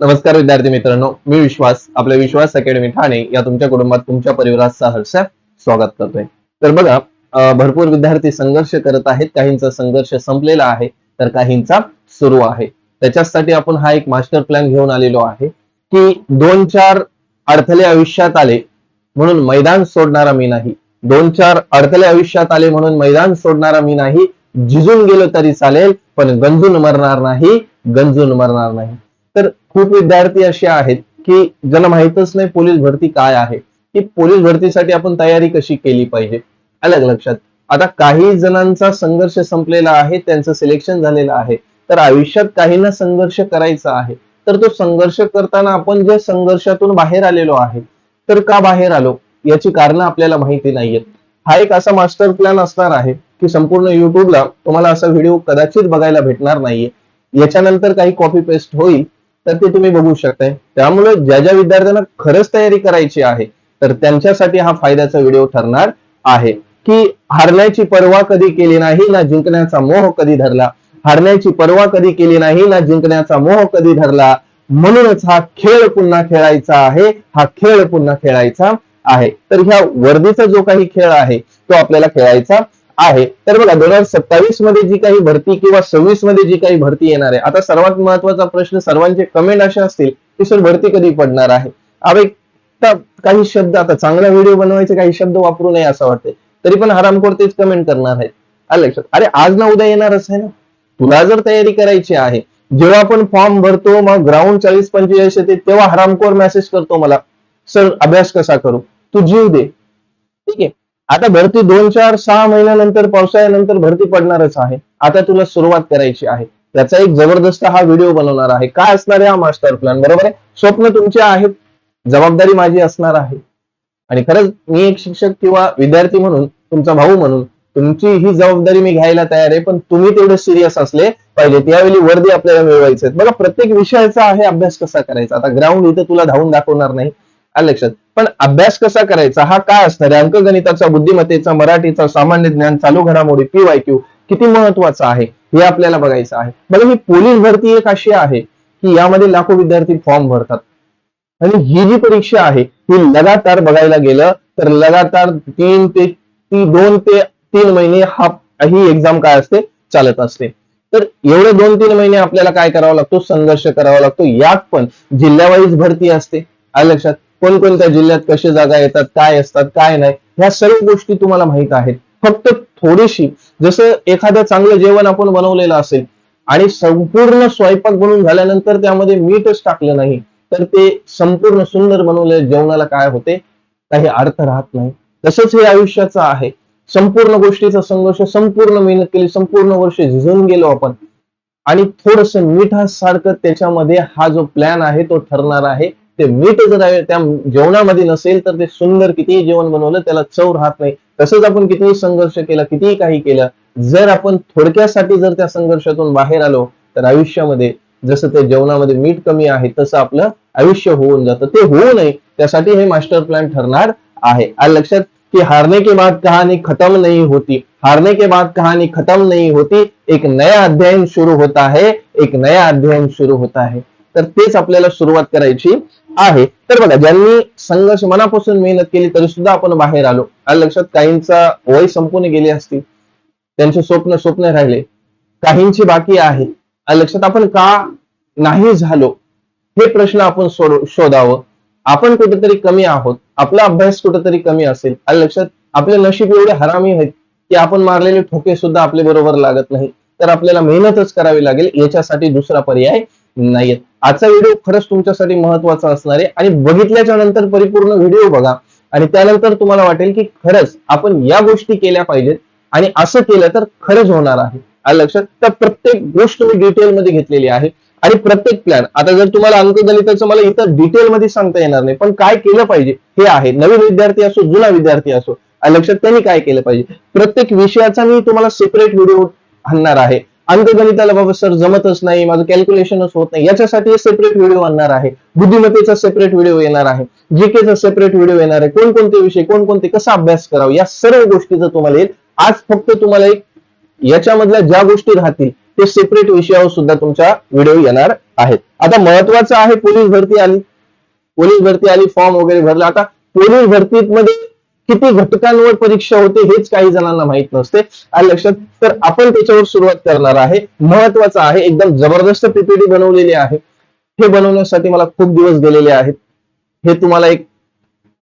नमस्कार विद्यार्थी मित्रांनो, मी विश्वास आपल्या विश्वास अकॅडमी ठाणे या तुमच्या कुटुंबात तुमच्या परिवारात सहर्ष स्वागत करतोय. तर बघा, भरपूर विद्यार्थी संघर्ष करत आहेत. काहींचा संघर्ष संपलेला आहे तर काहींचा सुरू आहे. त्याच्यासाठी आपण हा एक मास्टर प्लॅन घेऊन आलेलो आहे की 2-4 अडथळे आयुष्यात आले म्हणून मैदान सोडणारा मी नाही. 2-4 अडथळे आयुष्यात आले म्हणून मैदान सोडणारा मी नाही. झिजून गेलो तरी चालेल पण गंजून मरणार नाही, गंजून मरणार नाही. तर खूप विद्यार्थी असे आहेत की ज्यांना माहितच नाही पोलीस भरती काय आहे, की पोलीस भरतीसाठी आपण तयारी कशी केली पाहिजे. अलग लक्षात. आता काही जणांचा संघर्ष संपलेला आहे, त्यांचं सिलेक्शन झालेलं आहे, तर आयुष्यात काहींना संघर्ष करायचा आहे. तर तो संघर्ष करताना आपण जे संघर्षातून बाहेर आलेलो आहे, तर का बाहेर आलो याची कारणं आपल्याला माहिती नाहीयेत. हा एक असा मास्टर प्लॅन असणार आहे की संपूर्ण युट्यूबला तुम्हाला असा व्हिडिओ कदाचित बघायला भेटणार नाहीये. याच्यानंतर काही कॉपी पेस्ट होईल तर ते तुम्ही बघू शकताय. त्यामुळे ज्या ज्या विद्यार्थ्यांना खरंच तयारी करायची आहे तर त्यांच्यासाठी हा फायद्याचा व्हिडिओ ठरणार आहे की हारण्याची पर्वा कधी केली नाही ना जिंकण्याचा मोह कधी धरला. हारण्याची पर्वा कधी केली नाही ना जिंकण्याचा मोह कधी धरला. म्हणूनच हा खेळ पुन्हा खेळायचा आहे, हा खेळ पुन्हा खेळायचा आहे. तर ह्या वर्दीचा जो काही खेळ आहे तो आपल्याला खेळायचा आहे. तर बघा, 2027 मध्ये जी काही भरती किंवा 26 मध्ये जी काही भरती येणार आहे, आता सर्वात महत्वाचा प्रश्न, सर्वांचे कमेंट असे असतील की सर भरती कधी पडणार आहे. अरे काही शब्द, आता चांगला व्हिडिओ बनवायचे काही शब्द वापरू नये असं वाटते, तरी पण हरामखोर तेच कमेंट करणार आहेत. आलं लक्षात. अरे आज ना उद्या येणारच आहे ना. तुला जर तयारी करायची आहे, जेव्हा आपण फॉर्म भरतो मग ग्राउंड 40-45 येते तेव्हा हरामखोर मेसेज करतो मला, सर अभ्यास कसा करू. तू जीव दे, ठीक आहे. आता भरती 2-4-6 महिन्यानंतर, पावसाळ्यानंतर भरती पडणारच आहे. आता तुला सुरुवात करायची आहे, त्याचा एक जबरदस्त हा व्हिडिओ बनवणार आहे. काय असणार आहे हा मास्टर प्लॅन, बरोबर आहे. स्वप्न तुमचे आहेत, जबाबदारी माझी असणार आहे. आणि खरंच मी एक शिक्षक किंवा विद्यार्थी म्हणून, तुमचा भाऊ म्हणून तुमची ही जबाबदारी मी घ्यायला तयार आहे. पण तुम्ही तेवढे सिरियस असले पाहिजे. त्यावेळी वर्दी आपल्याला मिळवायचे. बघा, प्रत्येक विषयाचा आहे अभ्यास कसा करायचा. आता ग्राउंड इथे तुला धावून दाखवणार नाही, लक्षात. पण अभ्यास कसा करायचा हा काय असणार आहे, अंकगणिताचा, बुद्धिमत्तेचा, मराठीचा, सामान्य ज्ञान, चालू घडामोडी, PYQ किती महत्वाचा आहे हे आपल्याला बघायचं आहे. बघा, ही पोलीस भरती एक अशी आहे की यामध्ये लाखो विद्यार्थी फॉर्म भरतात आणि ही जी परीक्षा आहे ही लगातार बघायला गेलं तर लगातार 2 ते 3 महिने ही एक्झाम काय असते, चालत असते. तर एवढे 2-3 महिने आपल्याला काय करावं लागतो, संघर्ष करावा लागतो. यात पण जिल्ह्यावाईज भरती असते, लक्षात. कोणकोणत्या जिल्ह्यात कशी जागा येतात, काय असतात, काय नाही, ह्या सर्व गोष्टी तुम्हाला माहित आहेत. फक्त थोडीशी, जसं एखादं चांगलं जेवण आपण बनवलेलं असेल आणि संपूर्ण स्वयंपाक बनवून झाल्यानंतर त्यामध्ये मीठच टाकलं नाही तर ते संपूर्ण सुंदर बनवलेल्या जेवणाला काय होते, काही अर्थ राहत नाही. तसंच हे आयुष्याचं आहे. संपूर्ण गोष्टीचा संघर्ष, संपूर्ण मेहनत केली, संपूर्ण वर्ष झिजून गेलो आपण आणि थोडस मिठासारखं त्याच्यामध्ये हा जो प्लॅन आहे तो ठरणार आहे. ते मीठ जर त्या जेवणामध्ये नसेल तर ते सुंदर कितीही जेवण बनवलं त्याला चव राहत नाही. तसंच आपण कितीही संघर्ष केला, कितीही काही केलं, जर आपण थोडक्यासाठी जर त्या संघर्षातून बाहेर आलो तर आयुष्यामध्ये जसं त्या जेवणामध्ये मीठ कमी आहे तसं आपलं आयुष्य होऊन जातं. ते होऊ नये त्यासाठी हे मास्टर प्लॅन ठरणार आहे. लक्षात कि हारने के बाद कहानी खत्म नहीं होती, हारने के बाद कहानी खत्म नहीं होती, एक नया अध्ययन शुरू होता है, एक नया अध्ययन शुरू होता है. तर तेच आपल्याला सुरुवात करायची आहे. तर बघा, ज्यांनी संघर्ष मनापासून मेहनत केली तरी सुद्धा आपण बाहेर आलो, लक्षात. काहींचा वय संपून गेली असतील, त्यांचे स्वप्न राहिले, काहींची बाकी आहे, लक्षात. आपण का नाही झालो हे प्रश्न आपण शोधावं. आपण कुठेतरी कमी आहोत, आपला अभ्यास कुठेतरी कमी असेल, लक्षात. आपले नशीब एवढे हरामी आहेत की आपण मारलेले ठोके सुद्धा आपले बरोबर लागत नाही, तर आपल्याला मेहनतच करावी लागेल. याच्यासाठी दुसरा पर्याय नाहीये. आजचा व्हिडिओ खरंच तुमच्यासाठी महत्वाचा असणार आहे आणि बघितल्याच्या नंतर परिपूर्ण व्हिडिओ बघा आणि त्यानंतर तुम्हाला वाटेल की खरंच आपण या गोष्टी केल्या पाहिजेत आणि असं केलं तर खरंच होणार आहे, लक्षात. तर प्रत्येक गोष्ट मी डिटेलमध्ये घेतलेली आहे आणि प्रत्येक प्लॅन, आता जर तुम्हाला अंकगणिताचं मला इथं डिटेलमध्ये सांगता येणार नाही, पण काय केलं पाहिजे हे आहे. नवीन विद्यार्थी असो, जुना विद्यार्थी असो, लक्षात, त्यांनी काय केलं पाहिजे प्रत्येक विषयाचा मी तुम्हाला सेपरेट व्हिडिओ आणणार आहे. अंकगणिताला बाबा सर जमतच नाही, माझं कॅल्क्युलेशनच होत नाही, याच्यासाठी सेपरेट व्हिडिओ आणणार आहे. बुद्धिमत्तेचा सेपरेट व्हिडिओ येणार आहे, जीकेचा सेपरेट व्हिडिओ येणार आहे. कोणकोणते विषय, कोणकोणते, कसा अभ्यास करावा, या सर्व गोष्टीचं तुम्हाला येईल. आज फक्त तुम्हाला एक याच्यामधल्या ज्या गोष्टी राहतील हे सेपरेट विषयावर सुद्धा तुमच्या व्हिडिओ येणार आहेत. आता महत्वाचं आहे, पोलीस भरती आली, फॉर्म वगैरे भरला. आता पोलीस भरतीमध्ये किती घटकांवर परीक्षा होते हेच काही जणांना माहित नसते, आलं लक्षात. तर आपण त्याच्यावर सुरुवात करणार आहे. महत्वाचं आहे, एकदम जबरदस्त पीपीटी बनवलेली आहे. हे बनवण्यासाठी मला खूप दिवस गेलेले आहेत. हे तुम्हाला एक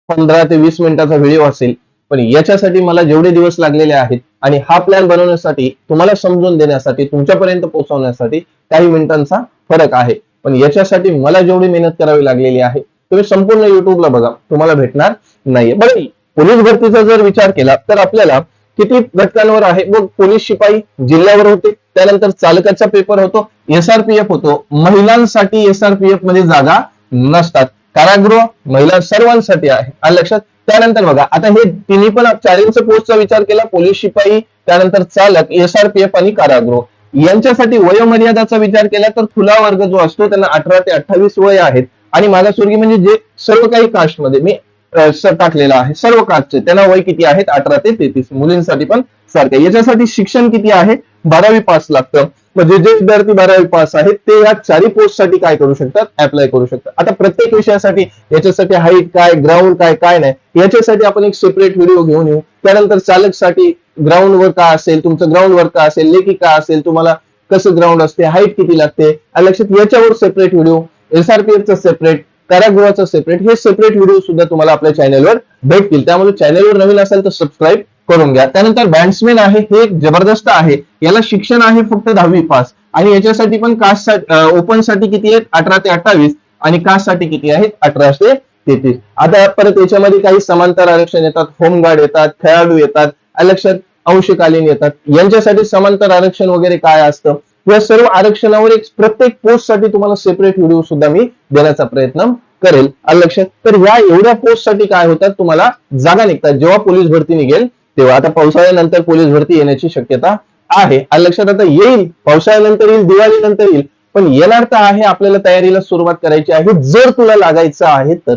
15 ते 20 मिनिटाचा व्हिडिओ असेल, पण याच्यासाठी मला जेवढे दिवस लागलेले आहेत आणि हा प्लॅन बनवण्यासाठी, तुम्हाला समजून देण्यासाठी, तुमच्यापर्यंत पोहोचवण्यासाठी काही मिनिटांचा फरक आहे. पण याच्यासाठी मला जेवढी मेहनत करावी लागलेली आहे, तुम्ही संपूर्ण युट्यूबला बघा, तुम्हाला भेटणार नाहीये. बरं, पोलीस भरतीचा जर विचार केला तर आपल्याला किती घटकांवर आहे. मग पोलीस शिपाई जिल्ह्यावर होते, त्यानंतर चालकाचा पेपर होतो, एसआरपीएफ होतो. महिलांसाठी एसआरपीएफ मध्ये जागा नसतात. कारागृह महिला सर्वांसाठी आहे, आलं लक्षात. त्यानंतर बघा, आता हे तिन्ही पण चारही पोस्टचा विचार केला, पोलीस शिपाई, त्यानंतर चालक, एसआरपीएफ आणि कारागृह, यांच्यासाठी वयोमर्यादाचा विचार केला तर खुला वर्ग जो असतो त्यांना 18 ते 28 वय आहेत. आणि मागासवर्गीय म्हणजे जे सर्व काही कास्टमध्ये मी टाकलेला आहे, सर्व कास्टचे, त्यांना वय किती आहेत, 18 ते 33. मुलींसाठी पण सारखे. याच्यासाठी शिक्षण किती आहे, 12वी पास लागतं. म्हणजे जे विद्यार्थी 12वी पास आहेत ते या चारही पोस्ट साठी काय करू शकतात, अप्लाय करू शकतात. आता प्रत्येक विषयासाठी याच्यासाठी हाईट काय, ग्राउंड काय, काय नाही, याच्यासाठी आपण एक सेपरेट व्हिडिओ घेऊन येऊ. त्यानंतर चालकसाठी ग्राउंड वर का असेल, तुमचं ग्राउंड वर का असेल, लेखी का असेल, तुम्हाला कसं ग्राउंड असते, हाईट किती लागते, लक्षात, याच्यावर सेपरेट व्हिडिओ. एसआरपीएफचं सेपरेट, कारागृहाचं सेपरेट, हे सेपरेट व्हिडिओ सुद्धा तुम्हाला आपल्या चॅनलवर भेटतील. त्यामुळे चॅनलवर नवीन असेल तर सबस्क्राईब करून घ्या. त्यानंतर बँड्समॅन आहे, हे एक जबरदस्त आहे. याला शिक्षण आहे फक्त 10वी पास. आणि याच्यासाठी पण कास्ट ओपन साठी किती आहेत, 18 ते 28, आणि कास्ट साठी किती आहेत, 18 ते 33. आता परत याच्यामध्ये काही समांतर आरक्षण येतात, होमगार्ड येतात, खेळाडू येतात, लक्षात, अंशकालीन येतात. यांच्यासाठी समांतर आरक्षण वगैरे काय असतं, या सर्व आरक्षणावर एक प्रत्येक पोस्ट साठी तुम्हाला सेपरेट व्हिडिओ सुद्धा मी देण्याचा प्रयत्न करेल, लक्षात. तर या एवढ्या पोस्ट साठी काय होतात, तुम्हाला जागा निघतात जेव्हा पोलीस भरती निघेल तेव्हा. आता पावसाळ्यानंतर पोलीस भरती येण्याची शक्यता आहे, लक्षात. आता येईल, पावसाळ्यानंतर येईल, दिवाळीनंतर येईल, पण येणार तर आहे. आपल्याला तयारीला सुरुवात करायची आहे, जर तुला लागायचं आहे तर.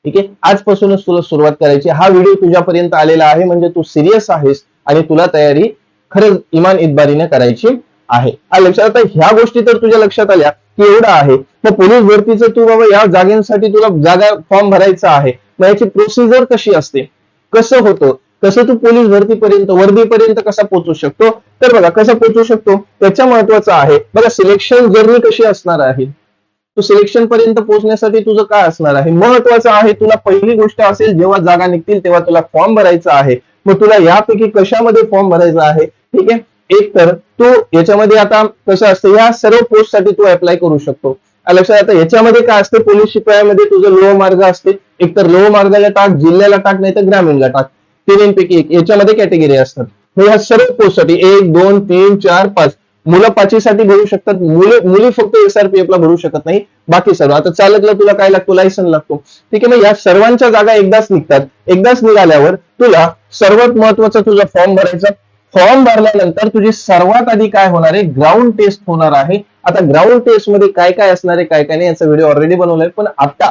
ठीक आहे, आजपासूनच तुला सुरुवात करायची. हा व्हिडिओ तुझ्यापर्यंत आलेला आहे म्हणजे तू सिरियस आहेस आणि तुला तयारी खरंच इमान इतबारीने करायची आहे, लक्षात. आता ह्या गोष्टी तर तुझ्या लक्षात आल्या की एवढं आहे. मग पोलीस भरतीचं तू बाबा या जागांसाठी तुला जागा फॉर्म भरायचा आहे, मग याची प्रोसिजर कशी असते, कसं होतं, कसं तू पोलीस भरतीपर्यंत, वर्दीपर्यंत कसा पोहोचू शकतो. तर बघा, कसं पोहोचू शकतो त्याच्या महत्वाचं आहे. बघा, सिलेक्शन जर्नी कशी असणार आहे, तू सिलेक्शन पर्यंत पोहोचण्यासाठी तुझं काय असणार आहे, महत्वाचं आहे. तुला पहिली गोष्ट असेल, जेव्हा जागा निघतील तेव्हा तुला फॉर्म भरायचा आहे. मग तुला यापैकी कशामध्ये फॉर्म भरायचा आहे, ठीक आहे. एक तर तू याच्यामध्ये आता कसं असतं, या सर्व पोस्ट साठी तू अप्लाय करू शकतो, लक्षात. आता याच्यामध्ये काय असते, पोलीस शिपायामध्ये तुझं लोह मार्ग असते, एक तर लोह मार्गाला टाक, जिल्ह्याला टाक, नाही तर ग्रामीणला टाक, तिन्हीपैकी एक. याच्यामध्ये कॅटेगरी असतात. ह्या सर्व पोस्ट साठी 1, 2, 3, 4, 5 मुलं 5 साठी भरू शकतात. मुली फक्त एसआरपीएफ ला भरू शकत नाही, बाकी सर्व. आता चालकला तुला काय लागतो, लायसन लागतो, ठीक आहे. मग या सर्वांच्या जागा एकदाच निघतात. एकदाच निघाल्यावर तुला सर्वात महत्वाचा तुझा फॉर्म भरायचा. फॉर्म भरल्यानंतर तुझी सर्वात आधी काय होणार आहे, ग्राउंड टेस्ट होणार आहे. आता ग्राउंड टेस्ट मध्ये काय काय असणार आहे, काय काय नाही, याचा व्हिडिओ ऑलरेडी बनवलाय, पण आता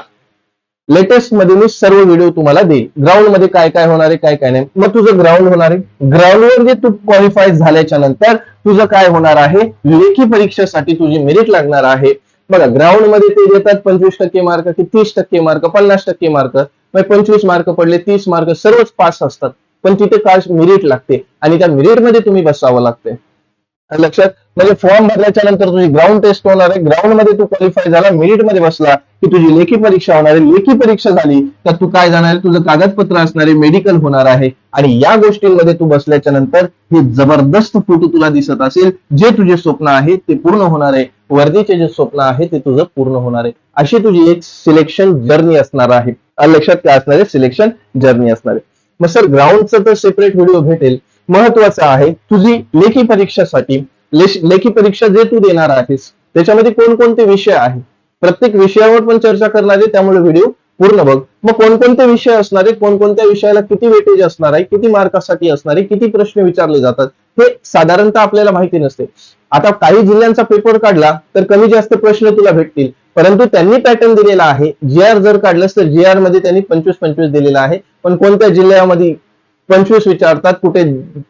लेटेस्ट मध्ये मी सर्व व्हिडिओ तुम्हाला देईल. ग्राउंड मध्ये काय काय होणार आहे, काय काय नाही. मग तुझं ग्राउंड होणार आहे. ग्राउंडवर जे तू क्वालिफाय झाल्याच्या नंतर तुझं काय होणार आहे, लेखी परीक्षेसाठी तुझी मेरिट लागणार आहे. बघा, ग्राउंड मध्ये ते देतात 25% मार्क की 30% मार्क, 50% मार्क. मग 25 मार्क पडले, 30 मार्क, सर्वच पास असतात. पण तिथे काय मेरिट लागते आणि त्या मेरिट मध्ये तुम्ही बसावं लागते, लक्षात. म्हणजे फॉर्म भरल्याच्या नंतर तुझी ग्राउंड टेस्ट होणार आहे. ग्राउंड मध्ये तू क्वालिफाय झाला, मेरिट मध्ये बसला की तुझी लेखी परीक्षा होणार आहे. लेखी परीक्षा झाली तर तू काय जाणार आहे, तुझं कागदपत्र असणार आहे, मेडिकल होणार आहे. आणि या गोष्टींमध्ये तू बसल्याच्या नंतर हे जबरदस्त फोटो तुला दिसत असेल, जे तुझे स्वप्न आहे ते पूर्ण होणार आहे. वर्दीचे जे स्वप्न आहे ते तुझं पूर्ण होणार आहे. अशी तुझी एक सिलेक्शन जर्नी असणार आहे, लक्षात. काय असणार आहे, सिलेक्शन जर्नी असणार आहे. मग सर, ग्राउंडचं तर सेपरेट व्हिडिओ भेटेल. महत्वाचं आहे, तुझी लेखी परीक्षेसाठी, लेखी परीक्षा जे तू देणार आहेस त्याच्यामध्ये कोणकोणते विषय आहे, प्रत्येक विषयावर पण चर्चा करणार आहे, त्यामुळे व्हिडिओ पूर्ण बघ. मग कोणकोणते विषय असणार आहे, कोणकोणत्या विषयाला किती वेटेज असणार आहे, किती मार्कासाठी असणार आहे, किती प्रश्न विचारले जातात, हे साधारणतः आपल्याला माहिती नसते. आता काही जिल्ह्यांचा पेपर काढला तर कमी जास्त प्रश्न तुला भेटतील, परंतु त्यांनी पॅटर्न दिलेला आहे. जी आर जर काढलंस तर जी आर मध्ये त्यांनी 25-25 दिलेला आहे, पण कोणत्या जिल्ह्यामध्ये 25 विचारतात, कुठे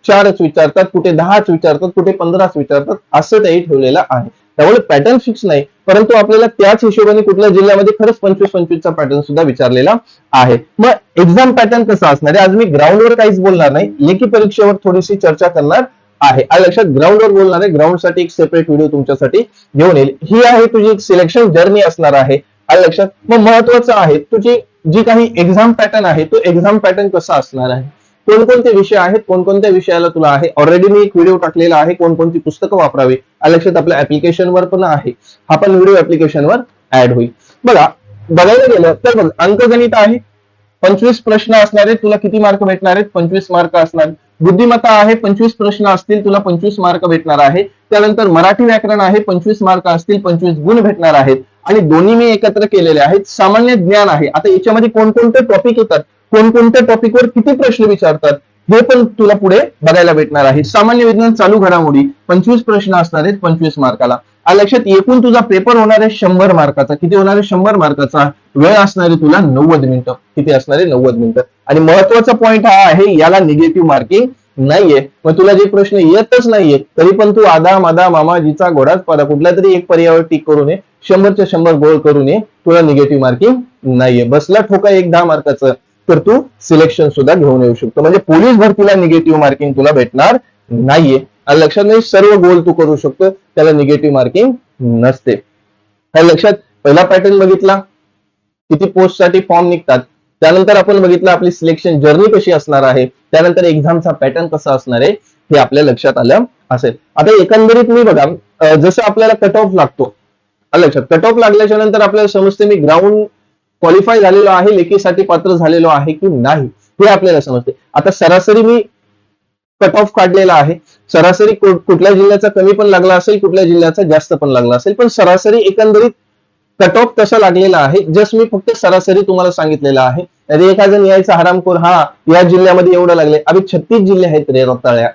4च विचारतात, कुठे 10च विचारतात, कुठे 15च विचारतात, असं त्याही ठेवलेलं आहे. त्यामुळे पॅटर्न फिक्स नाही, परंतु आपल्याला त्याच हिशोबाने कुठल्या जिल्ह्यामध्ये खरंच 25-25चा पॅटर्न सुद्धा विचारलेला आहे. मग एक्झाम पॅटर्न कसा असणार आहे, आज मी ग्राउंडवर काहीच बोलणार नाही, लेखी परीक्षेवर थोडीशी चर्चा करणार आहे. लक्षात, ग्राउंडवर बोलणार आहे, ग्राउंड साठी एक सेपरेट व्हिडिओ तुमच्यासाठी घेऊन येईल. ही आहे तुझी एक सिलेक्शन जर्नी असणार आहे. लक्षात, मग महत्वाचं आहे तुझी जी काही एक्झाम पॅटर्न आहे तो एक्झाम पॅटर्न कसा असणार आहे, कोणकोणते विषय आहेत, कोणकोणत्या विषयाला तुला आहे. ऑलरेडी मी एक व्हिडिओ टाकलेला आहे, कोणकोणती पुस्तकं वापरावी. लक्षात, आपल्या ऍप्लिकेशनवर पण आहे, हा पण व्हिडिओ ऍप्लिकेशनवर ऍड होईल. बघा, बघायला गेलं तर बघ, अंकगणित आहे, 25 प्रश्न असणार आहेत, तुला किती मार्क भेटणार आहेत, 25 मार्क असणार. बुद्धिमत्ता आहे, 25 प्रश्न असतील, तुला 25 मार्क भेटणार आहे. त्यानंतर मराठी व्याकरण आहे, 25 मार्क असतील, 25 गुण भेटणार आहेत. आणि दोन्ही मी एकत्र केलेले आहेत. सामान्य ज्ञान आहे, आता याच्यामध्ये कोणकोणते टॉपिक येतात, कोणकोणत्या टॉपिकवर किती प्रश्न विचारतात, हे पण तुला पुढे बघायला भेटणार आहे. सामान्य विज्ञान चालू घडामोडी 25 प्रश्न असणार आहेत 25 मार्काला. लक्षात, एकूण तुझा पेपर होणार आहे 100 मार्काचा. किती होणार आहे, 100 मार्काचा. वेळ असणार आहे तुला 90 मिनिटं. किती असणार आहे, 90 मिनिटं. आणि महत्वाचा पॉईंट हा आहे, याला निगेटिव्ह मार्किंग नाहीये. मग तुला जे प्रश्न येतच नाहीये तरी पण तू आदा मादा मामाजीचा घोडाच पादा कुठला तरी एक पर्यायावर टिक करून ये, 100च्या 100 गोळ करून ये, तुला निगेटिव्ह मार्किंग नाहीये. बसला ठोका एक 10 मार्काचं तर तू सिलेक्शन सुद्धा घेऊन येऊ शकतो. म्हणजे पोलीस भरतीला निगेटिव्ह मार्किंग तुला भेटणार नाहीये. लक्षात, नाही सर्व गोल तू करू शकतो, त्याला निगेटिव्ह मार्किंग नसते. लक्षात, पहिला पॅटर्न बघितला, किती पोस्ट साठी फॉर्म निघतात. त्यानंतर आपण बघितलं आपली सिलेक्शन जर्नी कशी असणार आहे. त्यानंतर एक्झामचा पॅटर्न कसा असणार आहे हे आपल्या लक्षात आलं असेल. आता एकंदरीत मी बघा, जसं आपल्याला कट ऑफ लागतो, लक्षात, कट ऑफ लागल्याच्या नंतर आपल्याला समजते मी ग्राउंड क्वालिफाय झालेलो आहे, लेखीसाठी पात्र झालेलो आहे की नाही, हे आपल्याला समजते. आता सरासरी मी कट ऑफ काढलेला आहे. सरासरी कुठल्या जिल्ह्याचा कमी पण लागला असेल, कुठल्या जिल्ह्याचा जास्त पण लागला असेल, पण सरासरी एकंदरीत कट ऑफ कसा लागलेला आहे जस्ट मी फक्त सरासरी तुम्हाला सांगितलेलं आहे. एखादं यायचा हरामखोर, हा या जिल्ह्यामध्ये एवढं लागले, अभि 36 जिल्हे आहेत रे रताळ्या,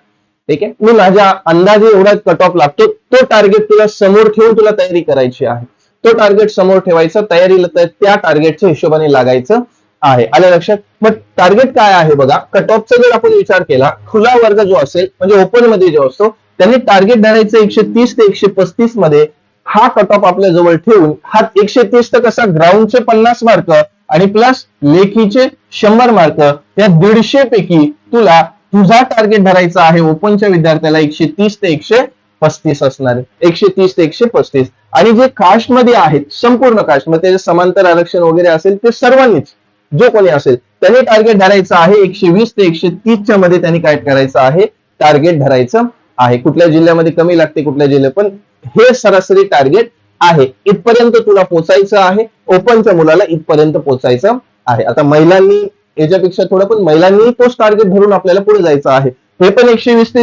ठीक आहे. मी माझ्या अंदाजे एवढा कट ऑफ लागतो, तो टार्गेट तुला समोर ठेवून तुला तयारी करायची आहे. तो टार्गेट समोर ठेवायचा, तयारीला त्या टार्गेटच्या हिशोबाने लागायचं आहे. आलं लक्षात. मग टार्गेट काय आहे बघा, कट ऑफचा जर आपण विचार केला, खुला वर्ग जो असेल म्हणजे ओपन मध्ये जो असतो त्यांनी टार्गेट धरायचं 130 ते 135 मध्ये. हा कट ऑफ आपल्या जवळ ठेवून हा 130 तर कसा, ग्राउंडचे 50 मार्क आणि प्लस लेखीचे 100 मार्क, या 150 पैकी तुला तुझा टार्गेट धरायचा आहे ओपनच्या विद्यार्थ्याला 130 ते 135 असणार आहे. 130 ते 135. आणि जे कास्ट मध्ये आहेत, संपूर्ण कास्ट मध्ये समांतर आरक्षण वगैरे असेल ते सर्वांनीच, जो कोणी असेल त्यांनी टार्गेट धरायचं आहे 120 ते 130च्या मध्ये. त्यांनी काय करायचं आहे, टार्गेट धरायचं आहे. कुठल्या जिल्ह्यामध्ये कमी लागते, कुठल्या जिल्ह्यात, पण हे सरासरी टार्गेट आहे. इथपर्यंत तुला पोचायचं आहे, ओपनच्या मुलाला इथपर्यंत पोचायचं आहे. आता महिलांनी याच्यापेक्षा थोडं, पण महिलांनी तोच टार्गेट धरून आपल्याला पुढे जायचं आहे. हे पण 120 ते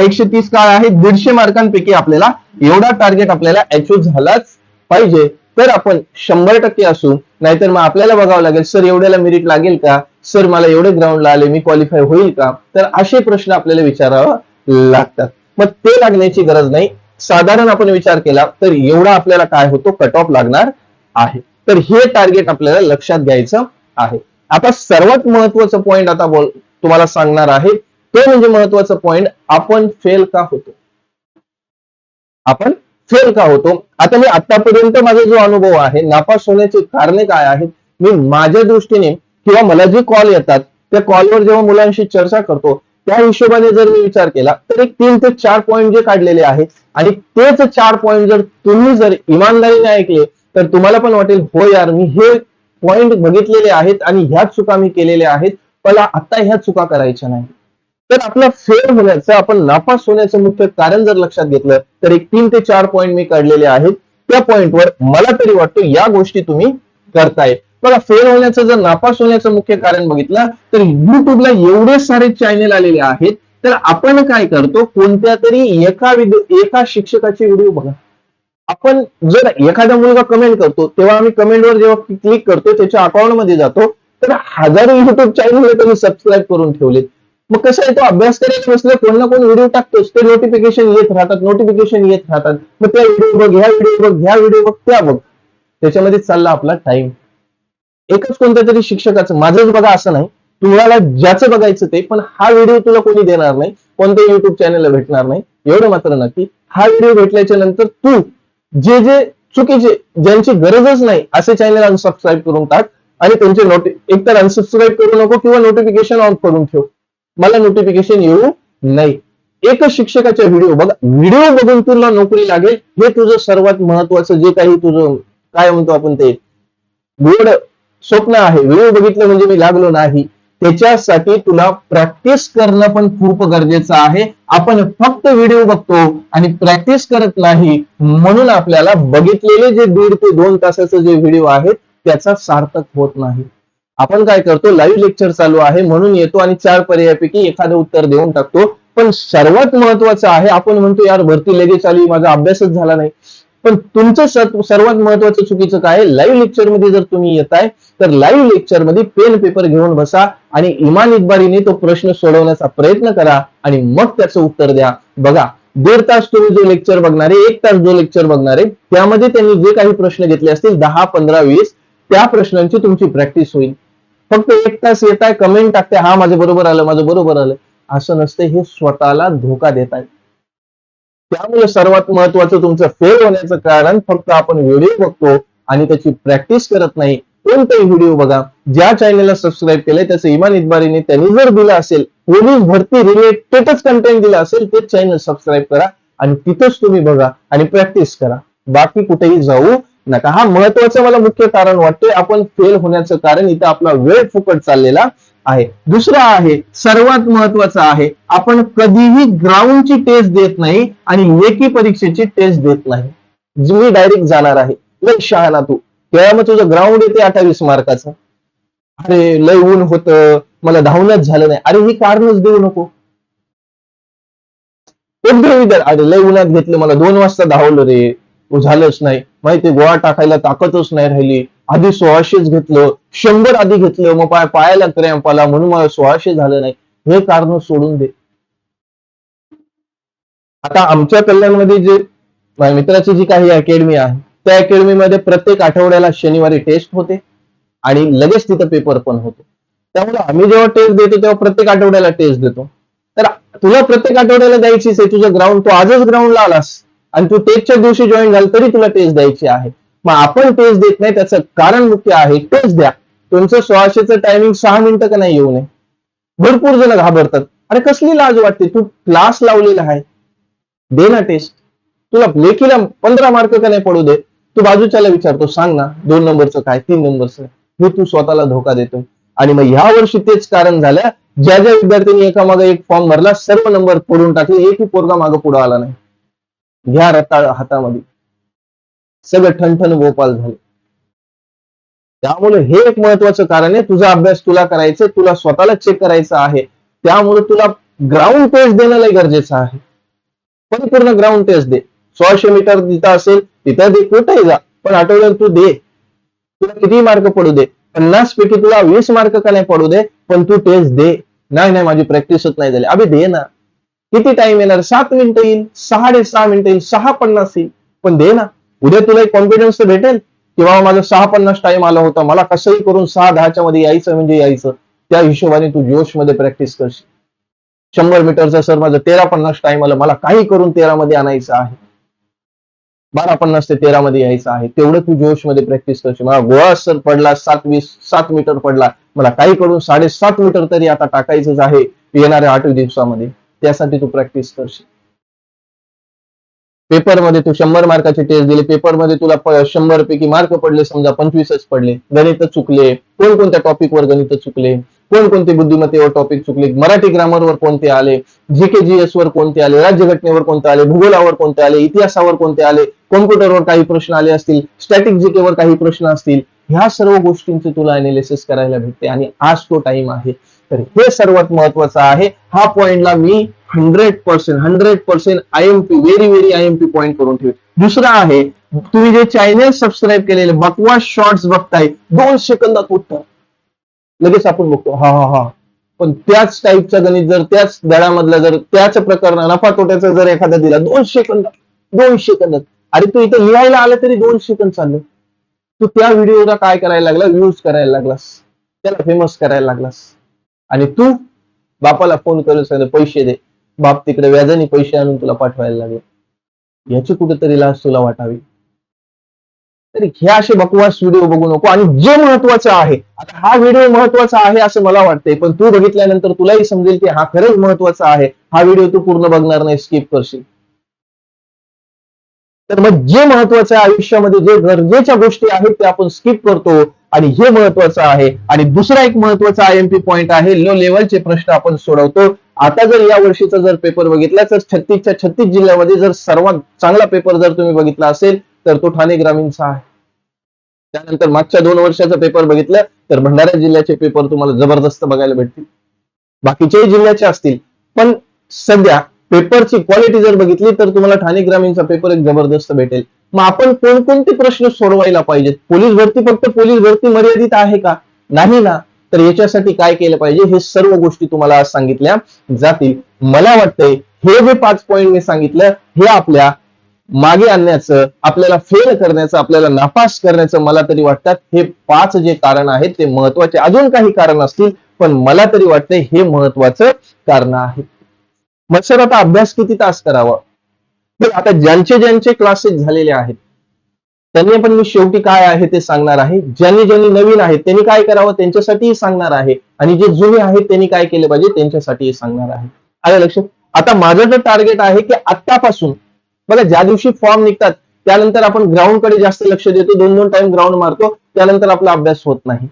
130 काय आहे, 150 मार्कांपैकी आपल्याला एवढा टार्गेट आपल्याला अचीव्ह झालाच पाहिजे. तर आपण 100% असू, नाहीतर मग आपल्याला बघावं लागेल सर एवढ्याला मेरिट लागेल का, सर मला एवढे ग्राउंडला आले, मी क्वालिफाय होईल का. तर असे प्रश्न आपल्याला विचारावं लागतात. मग ते लागण्याची गरज नाही. साधारण आपण विचार केला तर एवढा आपल्याला काय होतो, कट ऑफ लागणार आहे. तर हे टार्गेट आपल्याला लक्षात घ्यायचं आहे. आता सर्वात महत्वाचं पॉइंट आता तुम्हाला सांगणार आहे, ते म्हणजे महत्वाचं पॉइंट, आपण फेल का होतो. आपण फेल का होतो. आता मी आतापर्यंत माझा जो अनुभव आहे, नापास होण्याची कारणे काय आहेत, मी माझ्या दृष्टीने किंवा मला जे कॉल येतात त्या कॉलवर जेव्हा मुलांशी चर्चा करतो त्या हिशोबाने जर मी विचार केला तर एक 3 ते 4 पॉईंट जे काढलेले आहेत, आणि तेच 4 पॉईंट जर तुम्ही जर इमानदारीने ऐकले तर तुम्हाला पण वाटेल हो यार, मी हे पॉईंट बघितलेले आहेत आणि ह्याच चुका मी केलेल्या आहेत, मला आता ह्या चुका करायच्या नाही. तर आपला फेल होण्याचं, आपण नापास होण्याचं मुख्य कारण जर लक्षात घेतलं तर एक 3 ते 4 पॉईंट मी काढलेले आहेत. त्या पॉईंटवर मला तरी वाटतं या गोष्टी तुम्ही करताय. बघा, फेल होण्याचं जर नापास होण्याचं मुख्य कारण बघितलं तर युट्यूबला एवढे सारे चॅनेल आलेले आहेत. तर आपण काय करतो, कोणत्या तरी एका शिक्षकाची व्हिडिओ बघा. आपण जर एखादा मुलगा कमेंट करतो तेव्हा आम्ही कमेंटवर जेव्हा क्लिक करतो त्याच्या अकाउंट मध्ये जातो तर हजारो युट्यूब चॅनल त्यांनी सबस्क्राईब करून ठेवले. मग कसं आहे, तो अभ्यास करायला बसलं, कोण ना कोण व्हिडिओ टाकतोच, ते नोटिफिकेशन येत राहतात. मग त्या व्हिडिओ बघ, ह्या व्हिडिओ बघ, ह्या व्हिडिओ बघ, त्या बघ, त्याच्यामध्ये चालला आपला टाइम. एकच कोणत्या तरी शिक्षकाचं, माझंच बघा असं नाही, तुम्हाला ज्याचं बघायचं ते, पण हा व्हिडिओ तुला कोणी देणार नाही, कोणत्याही युट्यूब चॅनलला भेटणार नाही. एवढं मात्र नक्की, हा व्हिडिओ भेटल्याच्या नंतर तू जे जे चुकीचे, ज्यांची गरजच नाही असे चॅनल अनसबस्क्राईब करून टाक आणि त्यांचे एकतर अनसबस्क्राईब करू नको किंवा नोटिफिकेशन ऑन करून ठेव. मला नोटिफिकेशन येऊ नाही. एकच शिक्षकाचा व्हिडिओ बघ, व्हिडिओ बघून तुला नोकरी लागेल, हे तुझं सर्वात महत्वाचं जे काही तुझं काय म्हणतो आपण ते गोड स्वप्न आहे. व्हिडिओ बघितलं म्हणजे मी लागलो नाही, त्याच्यासाठी तुला प्रॅक्टिस करणं पण खूप गरजेचं आहे. आपण फक्त व्हिडिओ बघतो आणि प्रॅक्टिस करत नाही, म्हणून आपल्याला बघितलेले जे 1.5 ते 2 तासाचे जे व्हिडिओ आहेत त्याचा सार्थक होत नाही. आपण काय करतो, लाईव्ह लेक्चर चालू आहे म्हणून येतो आणि 4 पर्यायापैकी एखादं उत्तर देऊन टाकतो. पण सर्वात महत्वाचं आहे, आपण म्हणतो यार भरती लगेच आली, माझा अभ्यासच झाला नाही. पण तुमचं सर्वात महत्वाचं चुकीचं काय, लाईव्ह लेक्चर मध्ये जर तुम्ही येताय तर लाईव्ह लेक्चर मध्ये पेन पेपर घेऊन बसा आणि इमान इतबारीने तो प्रश्न सोडवण्याचा प्रयत्न करा आणि मग त्याचं उत्तर द्या. बघा, 1.5 तास तुम्ही जो लेक्चर बघणार आहे, 1 तास जो लेक्चर बघणार आहे, त्यामध्ये त्यांनी जे काही प्रश्न घेतले असतील 10, 15, 20 त्या प्रश्नांची तुमची प्रॅक्टिस होईल. फक्त 1 तास येताय, कमेंट टाकते, हा माझं बरोबर आलं, माझं बरोबर आलं, असं नसतं. हे स्वतःला धोका देत आहे. त्यामुळे सर्वात महत्वाचं तुमचं फेल होण्याचं कारण फक्त आपण व्हिडिओ बघतो आणि त्याची प्रॅक्टिस करत नाही. कोणताही व्हिडिओ बघा, ज्या चॅनलला सबस्क्राईब केलंय त्याचं इमान इतबारीने त्यांनी जर दिलं असेल, पोलीस भरती रिलेटेडच कंटेंट दिलं असेल, तेच चॅनल सबस्क्राईब करा आणि तिथंच तुम्ही बघा आणि प्रॅक्टिस करा. बाकी कुठेही जाऊ नका. हा महत्वाचं मला मुख्य कारण वाटतंय. आपण फेल होण्याचं कारण इथं आपला वेळ फुकट चाललेला आहे. दुसरं आहे, सर्वात महत्वाचं आहे, आपण कधीही ग्राउंडची टेस्ट देत नाही आणि लेखी परीक्षेची टेस्ट देत नाही. मी डायरेक्ट जाणार आहे, लय शहाणा तू, तेव्हा मग तुझं ग्राउंड येते 28 मार्काचं. अरे लय ऊन होतं, मला धावणंच झालं नाही. अरे ही कारणच देऊ नको. अरे लय उन्हात घेतलं, मला 2 वाजता धावलं रे, झालंच नाही. माहिती गोळा टाकायला ताकदच नाही राहिली. आधी 1600 घेतलं, 100 आधी घेतलं, मग पायाला क्रॅम्प आला म्हणून मला 1600 झालं नाही. हे कारण सोडून दे. आता आमच्या कल्याणमध्ये जे माझ्या मित्राची जी काही अकॅडमी आहे, त्या अकॅडमीमध्ये प्रत्येक आठवड्याला शनिवारी टेस्ट होते आणि लगेच तिथं पेपर पण होतो. त्यामुळे आम्ही जेव्हा टेस्ट देतो तेव्हा प्रत्येक आठवड्याला टेस्ट देतो. तर तुला प्रत्येक आठवड्याला द्यायचीच आहे. तुझं ग्राउंड, तू आजच ग्राउंडला आलास आणि तू टेस्टच्या दिवशी जॉईन झाला तरी तुला टेस्ट द्यायची आहे. मग आपण टेस्ट देत नाही, त्याचं कारण मुख्य आहे. टेस्ट द्या. तुमचं 1600चं टायमिंग 6 मिनिटं का नाही येऊ नये. भरपूर जण घाबरतात. अरे कसली लाज वाटते, तू क्लास लावलेला आहे, दे ना टेस्ट. तुला लेखीला 15 मार्क का नाही पडू दे, तू बाजूच्याला विचारतो, सांग ना 2 नंबरचं काय, 3 नंबरचं. हे तू स्वतःला धोका देतो. आणि मग ह्या वर्षी तेच कारण झालं, ज्या ज्या विद्यार्थ्यांनी एकामागे एक फॉर्म भरला, सर्व नंबर पडून टाकले, एकही पोरगा मागे पुढे आला नाही. घ्या रताळ हातामध्ये, सगळं ठणठण गोपाल झालं. त्यामुळे हे एक महत्वाचं कारण आहे. तुझा अभ्यास तुला करायचा, तुला स्वतःला चेक करायचा आहे. त्यामुळे तुला ग्राउंड टेस्ट देणं लय गरजेचं आहे. परिपूर्ण ग्राउंड टेस्ट दे. 1600 मीटर जिथं असेल तिथं दे, कुठेही जा, पण आठवड्यात तू दे. तुला किती मार्क पडू दे, 50 पैकी तुला 20 मार्क का नाही पडू दे, पण तू टेस्ट दे. नाही नाही माझी प्रॅक्टिसच नाही झाली, अभि दे ना. किती टाइम येणार, 7 मिनिटं येईल, 6.5 मिनिटं येईल, 6:50 येईल, पण दे ना. उद्या तुला एक कॉन्फिडन्स तर भेटेल की बाबा माझा 6:50 टाइम आला होता, मला कसंही करून 6:10च्या मध्ये यायचं म्हणजे यायचं. त्या हिशोबाने तू जोश मध्ये प्रॅक्टिस करशील. 100 मीटरचा सर माझं 13:50 टाइम आलं, मला काही करून 13 मध्ये आणायचं आहे. 12:50 ते 13 मध्ये यायचं आहे. तेवढं तू जोश मध्ये प्रॅक्टिस करशील. मला गोळा सर पडला 7 मीटर पडला, मला काही करून 7.5 मीटर तरी आता टाकायचंच आहे येणाऱ्या 8 दिवसामध्ये. त्यासाठी तू प्रॅक्टिस करशील. पेपरमध्ये तू 100 मार्काची टेस्ट दिली, पेपरमध्ये तुला 100 पैकी मार्क पडले, समजा 25च पडले, गणित चुकले, कोणकोणत्या टॉपिकवर गणित चुकले, कोणकोणते बुद्धिमत्तेवर टॉपिक चुकले, मराठी ग्रामरवर कोणते आले, जीके जीएस वर कोणते आले, राज्यघटनेवर कोणते आले, भूगोलावर कोणते आले, इतिहासावर कोणते आले, कॉम्प्युटरवर काही प्रश्न आले असतील, स्टॅटिक जीकेवर काही प्रश्न असतील, ह्या सर्व गोष्टींचे तुला अनालिसिस करायला भेटते आणि आज तो टाइम आहे. तर हे सर्वात महत्वाचं आहे. हा पॉइंटला मी 100% आयएमपी, व्हेरी आयएमपी पॉइंट करून ठेवेल. दुसरा आहे, तुम्ही जे चॅनल सबस्क्राईब केलेले बकवास शॉर्ट्स बघताय, 2 सेकंदात उत्तर लगेच आपण बघतो, हा हा हा. पण त्याच टाईपचं गणित जर त्याच धड्यामधलं जर त्याच प्रकरण नफा तोट्याचं जर एखादा दिला 2 सेकंदात, अरे तू इथं लिहायला आलं तरी 2 सेकंद चाललं. तू त्या व्हिडिओला काय करायला लागला, व्ह्यूज करायला लागलास, त्याला फेमस करायला लागलास. आणि तू बापाला फोन करून सांग पैसे दे, बाप तिकडे व्याजाने पैसे आणून तुला पाठवायला लागले. याची कुठेतरी लाज तुला वाटावी. तरी हे असे बकवास व्हिडिओ बघू नको. आणि जे महत्वाचं आहे, आता हा व्हिडिओ महत्वाचा आहे असं मला वाटतंय, पण तू बघितल्यानंतर तुलाही समजेल की हा खरंच महत्वाचा आहे. हा व्हिडिओ तू पूर्ण बघणार नाही, स्किप करशील. तर मग जे महत्वाचं आहे आयुष्यामध्ये, जे गरजेच्या गोष्टी आहेत ते आपण स्किप करतो, आणि हे महत्वाचं आहे. आणि दुसरा एक महत्वाचा IMP पॉइंट आहे, लो लेवलचे प्रश्न आपण सोडवतो. आता जर या वर्षीचा जर पेपर बघितला तर 36च्या 36 जिल्ह्यामध्ये जर सर्वात चांगला पेपर जर तुम्ही बघितला असेल तर तो ठाणे ग्रामीणचा आहे. त्यानंतर मागच्या 2 वर्षाचा पेपर बघितलं तर भंडारा जिल्ह्याचे पेपर तुम्हाला जबरदस्त बघायला भेटतील. बाकीच्याही जिल्ह्याचे असतील, पण सध्या पेपरची क्वालिटी जर बघितली तर तुम्हाला ठाणे ग्रामीणचा पेपर एक जबरदस्त भेटेल. मग आपण कोणकोणते प्रश्न सोडवायला पाहिजेत? पोलीस भरती फक्त पोलीस भरती मर्यादित आहे का? नाही ना. तर याच्यासाठी काय केलं पाहिजे, हे सर्व गोष्टी तुम्हाला आज सांगितल्या जातील. मला वाटतंय हे जे 5 पॉईंट मी सांगितलं, हे आपल्या मागे आणण्याचं, आपल्याला फेल करण्याचं, आपल्याला नापास करण्याचं मला तरी वाटतात हे 5 जे कारण आहेत ते महत्वाचे. अजून काही कारण असतील, पण मला तरी वाटतंय हे महत्वाचं कारण आहे. मग सर आता अभ्यास किती तास करावा? तर आता ज्यांचे ज्यांचे क्लासेस झालेले आहेत त्यांनी पण मी शेवटी काय आहे ते सांगणार आहे. ज्यांनी ज्यांनी नवीन आहेत त्यांनी काय करावं त्यांच्यासाठीही सांगणार आहे, आणि जे जुने आहेत त्यांनी काय केले पाहिजे त्यांच्यासाठीही सांगणार आहे. आलं लक्षात? आता माझं तर टार्गेट आहे की आत्तापासून बघा, ज्या दिवशी फॉर्म निघतात त्यानंतर आपण ग्राउंड कडे जास्त लक्ष देतो, 2-2 टाइम ग्राउंड मारतो, त्यानंतर आपला अभ्यास होत नाही.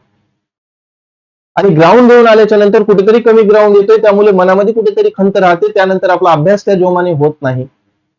आणि ग्राउंड देऊन आल्याच्या नंतर कुठेतरी कमी ग्राउंड येतोय, त्यामुळे मनामध्ये कुठेतरी खंत राहते, त्यानंतर आपला अभ्यास त्या जोमाने होत नाही.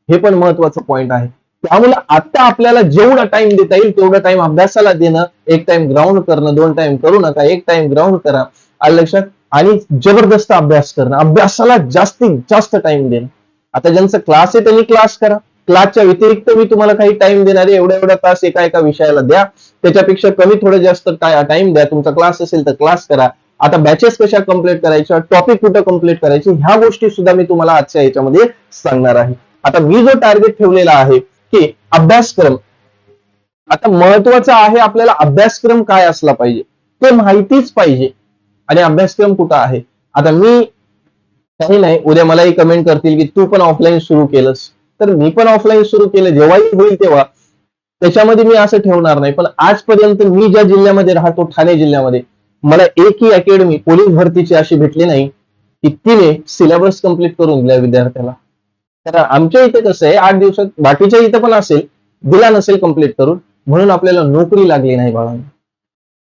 हे पण महत्वाचं पॉइंट आहे. त्यामुळे आता आपल्याला जेवढा टाइम देता येईल तेवढा टाइम अभ्यासाला देणं, एक टाइम ग्राउंड करणं, 2 टाइम करू नका, एक टाइम ग्राउंड करा. आलं लक्षात? आणि जबरदस्त अभ्यास करणं, अभ्यासाला जास्तीत जास्त टाइम देणं. आता ज्यांचा क्लास आहे त्यांनी क्लास करा, क्लासच्या व्यतिरिक्त मी तुम्हाला काही टाइम देणार आहे, एवढा एवढा तास एका एका विषयाला द्या, त्याच्यापेक्षा कमी थोडं जास्त टाइम द्या. तुमचा क्लास असेल तर क्लास करा. आता बॅचेस कशा कम्प्लीट करायच्या, टॉपिक कुठं कम्प्लीट करायचे, ह्या गोष्टी सुद्धा मी तुम्हाला आजच्या याच्यामध्ये सांगणार आहे. आता मी जो टार्गेट ठेवलेला आहे की अभ्यासक्रम, आता महत्वाचं आहे आपल्याला अभ्यासक्रम काय असला पाहिजे ते माहितीच पाहिजे. आणि अभ्यासक्रम कुठं आहे? आता मी काही नाही, उद्या मलाही कमेंट करतील की तू पण ऑफलाईन सुरू केलंस, तर मी पण ऑफलाईन सुरू केलं, जेव्हाही होईल तेव्हा. त्याच्यामध्ये मी असं ठेवणार नाही, पण आजपर्यंत मी ज्या जिल्ह्यामध्ये राहतो, ठाणे जिल्ह्यामध्ये, मला एकही अकॅडमी पोलीस भरतीची अशी भेटली नाही की तिने सिलेबस कंप्लीट करून दिला विद्यार्थ्याला. तर आमच्या इथे कसं आहे, 8 दिवसात, बाकीच्या इथं पण असेल, दिला नसेल कंप्लीट करून, म्हणून आपल्याला नोकरी लागली नाही बाळांनो.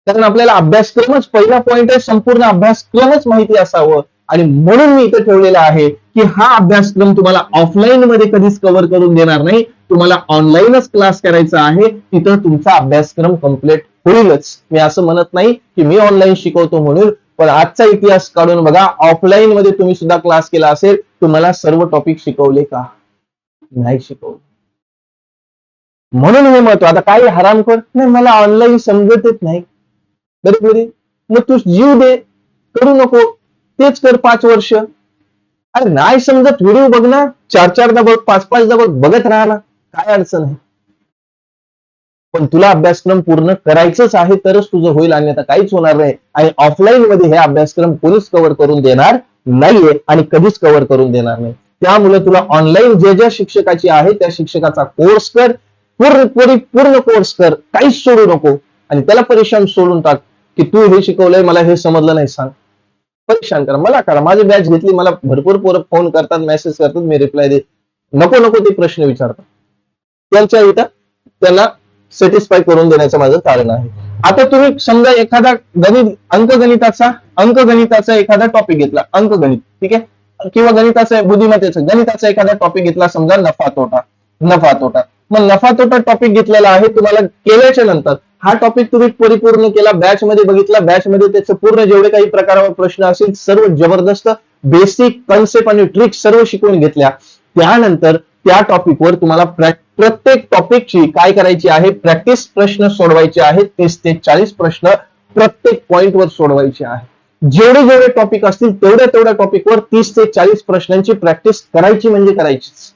कारण आपल्याला अभ्यासक्रमच पहिला पॉइंट आहे, संपूर्ण अभ्यासक्रमच माहिती असावं. आणि म्हणून मी इथं ठेवलेला आहे की हा अभ्यासक्रम तुम्हाला ऑफलाईन मध्ये कधीच कव्हर करून देणार नाही, तुम्हाला ऑनलाईनच क्लास करायचा आहे, तिथं तुमचा अभ्यासक्रम कम्प्लीट होईलच. मी असं म्हणत नाही की मी ऑनलाईन शिकवतो म्हणून, पण आजचा इतिहास काढून बघा, ऑफलाईन मध्ये तुम्ही सुद्धा क्लास केला असेल, तुम्हाला सर्व टॉपिक शिकवले का? नाही शिकवले. म्हणून हे महत्व. आता काही हरामखोर नाही, मला ऑनलाईन समजतच नाही, बरोबर, मग तू जीव दे, करू नको, तेच कर 5 वर्ष. अरे नाही समजत, व्हिडिओ बघ ना, 4-4दा बघ, 5-5दा बघ, बघत राहा ना, काय अडचण आहे. पण तुला अभ्यासक्रम पूर्ण करायचंच आहे तरच तुझं होईल, आणि आता काहीच होणार नाही. आणि ऑफलाईन मध्ये हे अभ्यासक्रम कोणीच कव्हर करून देणार नाहीये आणि कधीच कव्हर करून देणार नाही. त्यामुळे तुला ऑनलाईन जे ज्या शिक्षकाची आहे त्या शिक्षकाचा कोर्स कर, पूर्ण कोर्स कर, काहीच सोडू नको. आणि त्याला परेशान सोडून टाक की तू हे शिकवलंय, मला हे समजलं नाही, सांग. परेशान करा, मला करा. माझी बॅच घेतली, मला भरपूर पोरं फोन करतात, मेसेज करतात, मी रिप्लाय देत नको नको ते प्रश्न विचारतात. त्यांच्या इथं त्यांना सॅटिस्फाय करून देण्याचं माझं कारण आहे. आता तुम्ही समजा एखादा अंकगणिताचा एखादा टॉपिक घेतला, अंकगणित, ठीक आहे, किंवा गणिताचा, बुद्धिमत्तेचा गणिताचा एखादा टॉपिक घेतला, समजा नफा तोटा. मग नफा तोटा टॉपिक घेतलेला आहे, तुम्हाला केल्याच्या नंतर हा टॉपिक तुम्ही परिपूर्ण केला, बॅच मध्ये बघितला, बॅच मध्ये त्याचे पूर्ण जेवढे काही प्रकारावर प्रश्न असतील सर्व जबरदस्त बेसिक कन्सेप्ट आणि ट्रिक्स सर्व शिकवून घेतल्या. त्यानंतर त्या टॉपिकवर तुम्हाला प्रत्येक टॉपिकची काय करायची आहे, प्रॅक्टिस प्रश्न सोडवायचे आहेत. 30 ते 40 प्रश्न प्रत्येक पॉइंटवर सोडवायचे आहे. जेवढे जेवढे टॉपिक असतील तेवढ्या टॉपिकवर 30 ते 40 प्रश्नांची प्रॅक्टिस करायची म्हणजे करायचीच,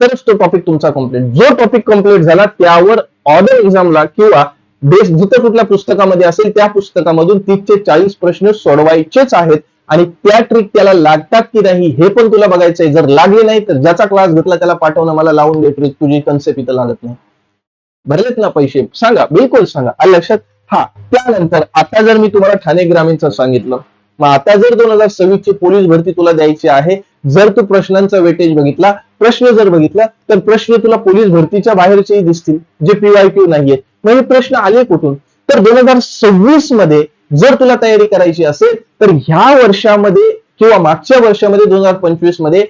तरच तो टॉपिक तुमचा कम्प्लीट. जो टॉपिक कम्प्लीट झाला त्यावर ऑर्डर एक्झामला किंवा बेस जिथं कुठल्या पुस्तकामध्ये असेल त्या पुस्तकामधून 30 ते 40 प्रश्न सोडवायचेच आहेत आणि त्या ट्रिक त्याला लागतात की नाही हे पण तुला बघायचंय. जर लागले नाही तर ज्याचा क्लास घेतला त्याला पाठवणं, मला लावून दे ट्रिक, तुझी कन्सेप्ट इथं लागत नाही. भरलेत ना पैसे? सांगा, बिलकुल सांगा. आलं लक्षात? हा, त्यानंतर आता जर मी तुम्हाला ठाणे ग्रामीणचं सांगितलं, मग आता जर 2026 ची पोलीस भरती तुला द्यायची आहे, जर तू प्रश्नांचा वेटेज बघितला, प्रश्न जर बघितला, तर प्रश्न तुला पोलीस भरतीच्या बाहेरचेही दिसतील, जे PYQ नाहीये. मग हे प्रश्न आले कुठून? तर 2026 मध्ये जर तुला तयारी करायची असेल तर ह्या वर्षामध्ये किंवा मागच्या वर्षामध्ये 2025 मध्ये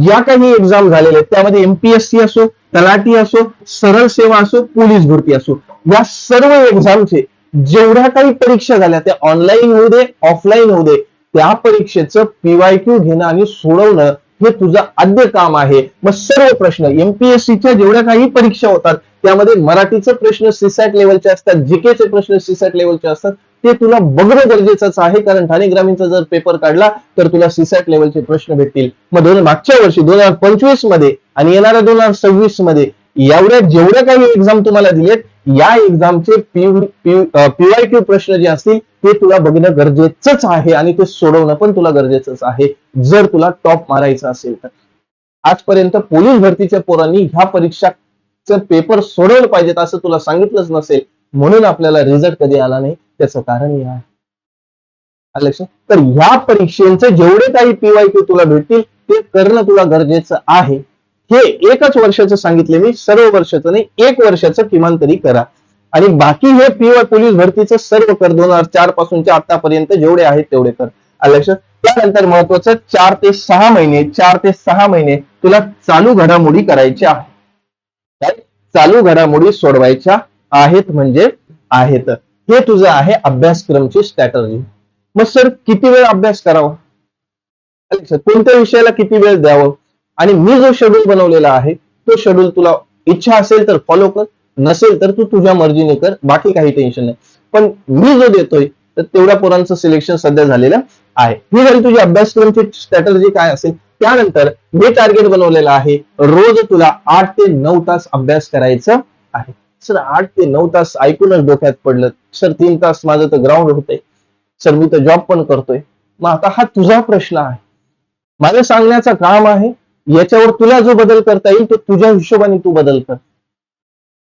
या काही एक्झाम झालेल्या आहेत त्यामध्ये MPSC असो, तलाठी असो, सरळ सेवा असो, पोलीस भरती असो, या सर्व एक्झामचे जेवढ्या काही परीक्षा झाल्या त्या ऑनलाईन होऊ दे, ऑफलाईन होऊ दे, त्या परीक्षेचं PYQ घेणं आणि सोडवणं हे तुझं आद्य काम आहे. मग सर्व प्रश्न MPSCच्या जेवढ्या काही परीक्षा होतात त्यामध्ये मराठीचे प्रश्न सीसॅट लेवलचे असतात, जीकेचे प्रश्न सीसॅट लेवलचे असतात, ते तुला बघणं गरजेचंच आहे. कारण ठाणे ग्रामीणचा जर पेपर काढला तर तुला सीसॅट लेवलचे प्रश्न भेटतील. मग मागच्या वर्षी 2025 मध्ये आणि येणाऱ्या 2026 मध्ये एवढ्या जेवढ्या काही एक्झाम तुम्हाला दिलेत, या एक्झामचे PYQ प्रश्न जे असतील ते तुला बघणं गरजेचंच आहे आणि ते सोडवणं पण तुला गरजेचंच आहे जर तुला टॉप मारायचं असेल तर. आजपर्यंत पोलीस भरतीच्या पोरांनी ह्या परीक्षाचं पेपर सोडवलं पाहिजेत असं तुला सांगितलंच नसेल, म्हणून आपल्याला रिझल्ट कधी आला नाही, त्याचं कारण हे आहे. आलं लक्षात? तर ह्या परीक्षेचे जेवढे काही PYQ तुला भेटतील ते करणं तुला गरजेचं आहे. हे एकच वर्षाचं सांगितले मी, सर्व वर्षाचं नाही, 1 वर्षाचं किमान तरी करा. आणि बाकी हे पोलीस भरतीचं सर्व कर, 2004 पासूनच्या आतापर्यंत जेवढे आहेत तेवढे कर. आलं लक्षात? त्यानंतर महत्वाचं 4 ते 6 महिने, 4 ते 6 महिने तुला चालू घडामोडी करायच्या आहेत. काय? चालू घडामोडी सोडवायच्या आहेत म्हणजे आहेत. हे तुझं आहे अभ्यासक्रमची स्ट्रॅटर्जी. मग सर किती वेळ अभ्यास करावा, कोणत्या विषयाला किती वेळ द्यावं, आणि मी जो शेड्यूल बनवलेला आहे तो शेड्यूल तुला इच्छा असेल तर फॉलो कर, नसेल तर तू तुझ्या मर्जीने कर, बाकी काही टेन्शन नाही. पण मी जो देतोय तर तेवढ्या पोरांचं सिलेक्शन सध्या झालेलं आहे. ही झाली तुझी अभ्यासक्रमची स्ट्रॅटर्जी काय असेल. त्यानंतर मी टार्गेट बनवलेलं आहे, रोज तुला 8 ते 9 तास अभ्यास करायचा आहे. सर 8 ते 9 तास ऐकूनच डोक्यात पडलं, सर 3 तास माझं तर ग्राउंड होतंय, सर मी तर जॉब पण करतोय. मग आता हा तुझा प्रश्न आहे, माझं सांगण्याचं काम आहे. याच्यावर तुला जो बदल करता येईल तो तुझ्या हिशोबाने तू बदल कर.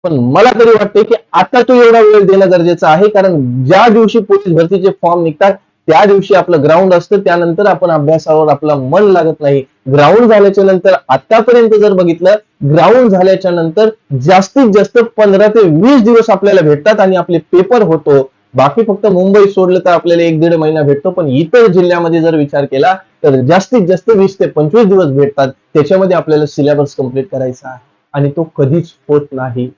पण मला तरी वाटते की आता तू एवढा वेळ देणं गरजेचं आहे, कारण ज्या दिवशी पोलीस भरतीचे फॉर्म निघतात त्या दिवशी आपलं ग्राउंड असतं, त्यानंतर आपण अभ्यासावर आपलं मन लागत नाही. ग्राउंड झाल्याच्या नंतर आतापर्यंत जर बघितलं, ग्राउंड झाल्याच्या नंतर जास्तीत जास्त 15 ते 20 दिवस आपल्याला भेटतात आणि आपले पेपर होतो. बाकी फक्त मुंबई सोडलं तर आपल्याला 1-1.5 महिना भेटतो, पण इतर जिल्ह्यामध्ये जर विचार केला तर जास्तीत जास्त 20 ते 25 दिवस भेटतात. त्याच्यामध्ये आपल्याला सिलेबस कंप्लीट करायचा आहे आणि तो कधीच होत नाही.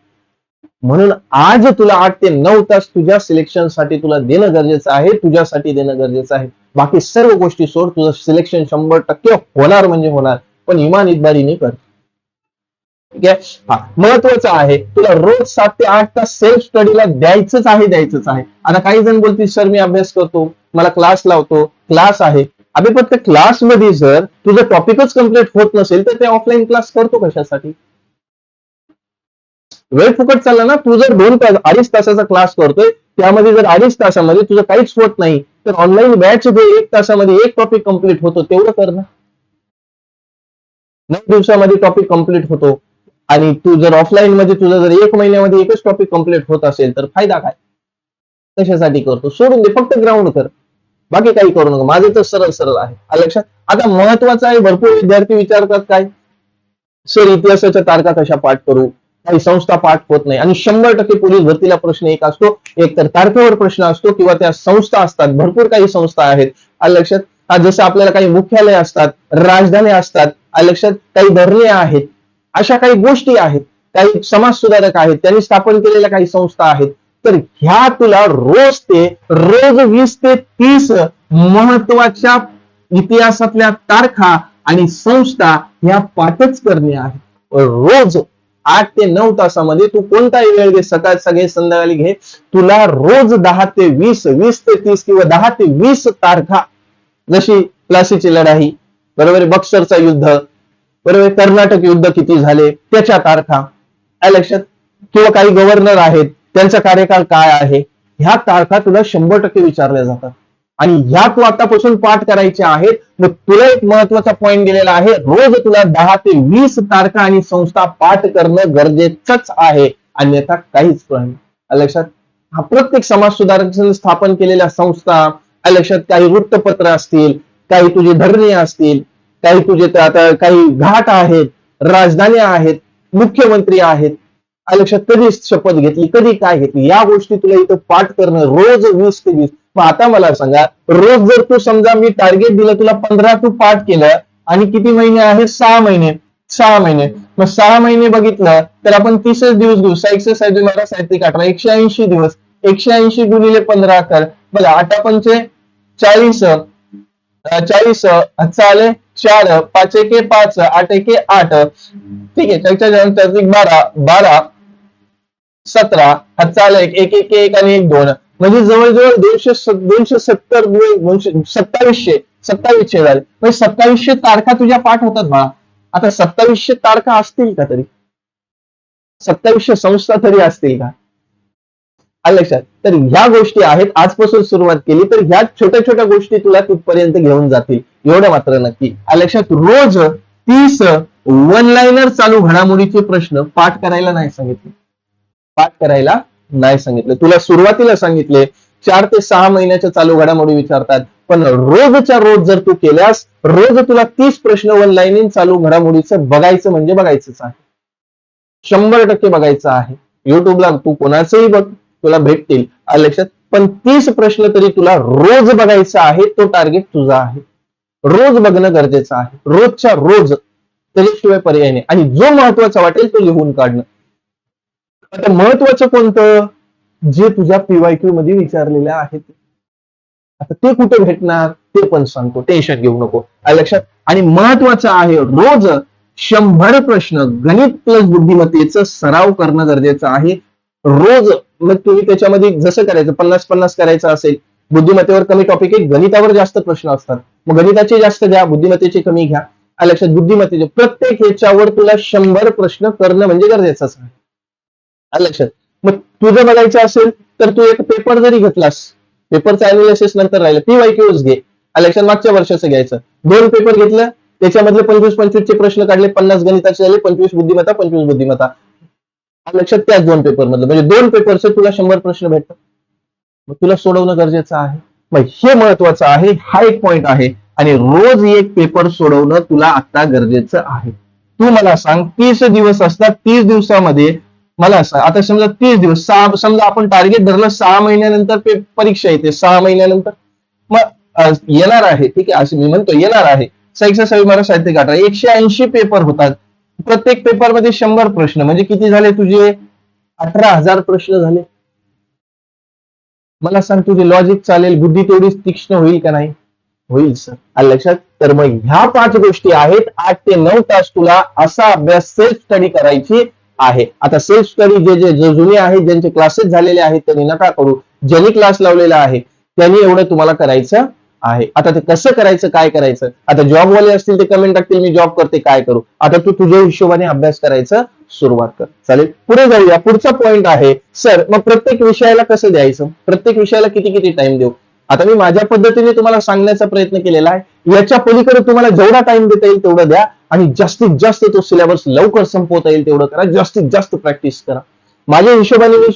म्हणून आज तुला 8 ते 9 तास तुझ्या सिलेक्शन साठी तुला देणं गरजेचं आहे, तुझ्यासाठी देणं गरजेचं आहे. बाकी सर्व गोष्टी सोड, तुझं सिलेक्शन 100% होणार म्हणजे होणार, पण इमान इतबारीने कर. ठीक आहे? हा, महत्वाचं आहे तुला रोज 7 ते 8 तास सेल्फ स्टडीला द्यायचंच आहे. आता काही जण बोलतील सर मी अभ्यास करतो, मला क्लास लावतो, क्लास आहे. अभि फक्त क्लास मध्ये जर तुझं टॉपिकच कम्प्लीट होत नसेल तर ते ऑफलाईन क्लास करतो कशासाठी? वेळ फुकट चालला ना. तू जर 2 तास 2.5 तासाचा क्लास करतोय, त्यामध्ये जर 2.5 तासामध्ये तुझं काहीच होत नाही तर ऑनलाईन बॅच जे 1 तासामध्ये एक टॉपिक कम्प्लीट होतो तेवढं कर ना. 9 दिवसामध्ये टॉपिक कम्प्लीट होतो आणि तू जर ऑफलाईन मध्ये तुझं जर 1 महिन्यामध्ये एकच टॉपिक कम्प्लीट होत असेल तर फायदा काय? कशासाठी करतो? सोडून दे, फक्त ग्राउंड कर, बाकी काही करू नका. माझं तर सरळ सरळ आहे. आलं लक्षात? आता महत्वाचं आहे, भरपूर विद्यार्थी विचारतात काय सर इतिहासाच्या तारखा कशा पाठ करू, काही संस्था पाठ होत नाही. आणि 100% पोलीस भरतीला प्रश्न एक असतो, एक तर तारखेवर प्रश्न असतो किंवा त्या संस्था असतात, भरपूर काही संस्था आहेत. आलं लक्षात? जसं आपल्याला काही मुख्यालय असतात, राजधानी असतात, आलं लक्षात, काही धरणे आहेत, अशा काही गोष्टी आहेत, काही समाज सुधारक आहेत, त्यांनी स्थापन केलेल्या काही संस्था आहेत. तर ह्या तुला रोज 20 ते 30 महत्वाच्या इतिहासातल्या तारखा आणि संस्था ह्या पाठच करणे आहे. रोज 8 ते 9 तासामध्ये तू कोणताही वेळ घे, सकाळ सगळे संध्याकाळी घे, तुला रोज 10 ते 20, 20 ते 30 किंवा 10 ते 20 तारखा, जशी प्लासीची लढाई, बरोबर, बक्सरचा युद्ध, बरोबर, कर्नाटक युद्ध किती झाले त्याच्या तारखा, लक्षात, किंवा काही गव्हर्नर आहेत त्यांचा कार्यकाळ काय आहे, ह्या तारखा तुला 100% विचारल्या जातात आणि ह्या तू आतापासून पाठ करायच्या आहेत. मग तुला एक महत्वाचा पॉईंट दिलेला आहे, रोज तुला 10 ते 20 तारखा आणि संस्था पाठ करणं गरजेचंच आहे, अन्यथा काहीच नाही. लक्षात, हा प्रत्येक समाज सुधारक स्थापन केलेल्या संस्था, लक्षात, काही वृत्तपत्र असतील, काही तुझे धरणे असतील, काही तुझे आता काही घाट आहेत, राजधान्या आहेत, मुख्यमंत्री आहेत, लक्षात, कधी शपथ घेतली, कधी काय घेतली, या गोष्टी तुला इथं पाठ करणं रोज 20 ते 20. मग आता मला सांगा, रोज जर तू समजा मी टार्गेट दिलं तुला 15 तू पाठ केलं आणि किती महिने आहे, 6 महिने, 6 महिने, मग 6 महिने बघितलं तर आपण 30 दिवस घेऊ, 6 180 दिवस, 180 गुणिले 15 कर, बघा 8 पंचे 40, 40 चाले 4, 5 एके 5, 8 एके 8, ठीक आहे, 12, 12, 17, चाल एक एक एक आणि 1 2, म्हणजे जवळजवळ 270 2700 झाले. म्हणजे 2700 तारखा तुझ्या पाठ होतात बाळा. आता 2700 तारखा असतील का तरी, 2700 संस्था तरी असतील का, लक्षात. तर ह्या गोष्टी आहेत, आजपासून सुरुवात केली तर ह्या छोट्या छोट्या गोष्टी तुला तिथपर्यंत घेऊन जातील, एवढं मात्र नक्की. लक्षात, रोज 30 वन लाईनर चालू घडामोडीचे प्रश्न पाठ करायला नाही सांगितले, पाठ करायला नाही सांगितलं. तुला सुरुवातीला सांगितले 4 ते 6 महिन्याच्या चालू घडामोडी विचारतात, पण रोजच्या रोज जर तू केल्यास रोज तुला 30 प्रश्न वन लाईन चालू घडामोडीचं बघायचं म्हणजे बघायचंच आहे, 100% बघायचं आहे. युट्यूबला तू कोणाचंही बघ, तुला भेटतील, लक्षात, पण 30 प्रश्न तरी तुला रोज बघायचा आहे, तो टार्गेट तुझा आहे. रोज बघणं गरजेचं आहे, रोजच्या रोज, त्याच्याशिवाय पर्याय नाही. आणि जो महत्वाचा वाटेल तो लिहून काढणं. आता महत्वाचं कोणतं, जे तुझ्या पीवायक्यू मध्ये विचारलेल्या आहेत. आता ते कुठे भेटणार ते पण सांगतो, टेन्शन घेऊ नको, लक्षात. आणि महत्वाचं आहे, रोज 100 प्रश्न गणित प्लस बुद्धिमत्तेचा सराव करणं गरजेचं आहे रोज. मग तुम्ही त्याच्यामध्ये जसं करायचं, 50-50 करायचं असेल, बुद्धिमत्तेवर कमी टॉपिक आहे, गणितावर जास्त प्रश्न असतात, मग गणिताचे जास्त घ्या, बुद्धिमत्तेचे कमी घ्या, लक्षात. बुद्धिमत्तेचे प्रत्येक ह्याच्यावर तुला 100 प्रश्न करणं म्हणजे गरजेचंच आहे, लक्षात. मग तुझं बघायचं असेल तर तू एक पेपर जरी घेतलास, पेपरचं अनालिसिस नंतर राहिलं, पीवायक्यूज घे, लक्षात, मागच्या वर्षाचं घ्यायचं. 2 पेपर घेतलं, त्याच्यामधले 25-25 चे प्रश्न काढले, 50 गणिताचे झाले, 25 बुद्धिमत्ता, 25 बुद्धिमत्ता, लक्षात. त्याच 2 पेपर मधलं म्हणजे 2 पेपरचे तुला 100 प्रश्न भेटतात, मग तुला सोडवणं गरजेचं आहे. मग हे महत्वाचं आहे, हा एक पॉइंट आहे. आणि रोज एक पेपर सोडवणं तुला आता गरजेचं आहे. तू मला सांग, 30 दिवस असतात, 30 दिवसामध्ये मला सांग, आता समजा 30 दिवस, समजा आपण टार्गेट धरलं 6 महिन्यानंतर परीक्षा येते, 6 महिन्यानंतर मग येणार आहे, ठीक आहे, असं मी म्हणतो येणार आहे. 6 साहित्य गाठा 180 पेपर होतात, प्रत्येक पेपर मध्ये 100 प्रश्न, म्हणजे किती झाले तुझे, 18,000 प्रश्न झाले. मला सांग, तुझे लॉजिक चालेल, बुद्धी तेवढीच तीक्ष्ण होईल का नाही, होईल सर, लक्षात. तर मग ह्या 5 गोष्टी आहेत, 8 ते 9 तास तुला असा अभ्यास सेल्फ स्टडी करायची आहे. आता सेल्फ स्टडी जे जुने आहेत, ज्यांचे क्लासेस झालेले आहेत त्यांनी नका करू, ज्यांनी क्लास लावलेला आहे त्यांनी एवढं तुम्हाला करायचं आहे. आता ते कसं करायचं, काय करायचं, आता जॉबवाले असतील ते कमेंट टाकतील, मी जॉब करते काय करू, आता तू तुझ्या हिशोबाने अभ्यास करायचं सुरुवात कर, चालेल. पुढे जाऊया, पुढचा पॉइंट आहे, सर मग प्रत्येक विषयाला कसं द्यायचं, प्रत्येक विषयाला किती किती टाइम देऊ. आता मी माझ्या पद्धतीने तुम्हाला सांगण्याचा प्रयत्न केलेला आहे, याच्या पलीकडे तुम्हाला जेवढा टाइम देता येईल तेवढं द्या आणि जास्तीत जास्त तो सिलेबस लवकर संपवता येईल तेवढं करा, जास्तीत जास्त प्रॅक्टिस करा. माझ्या हिशोबाने मी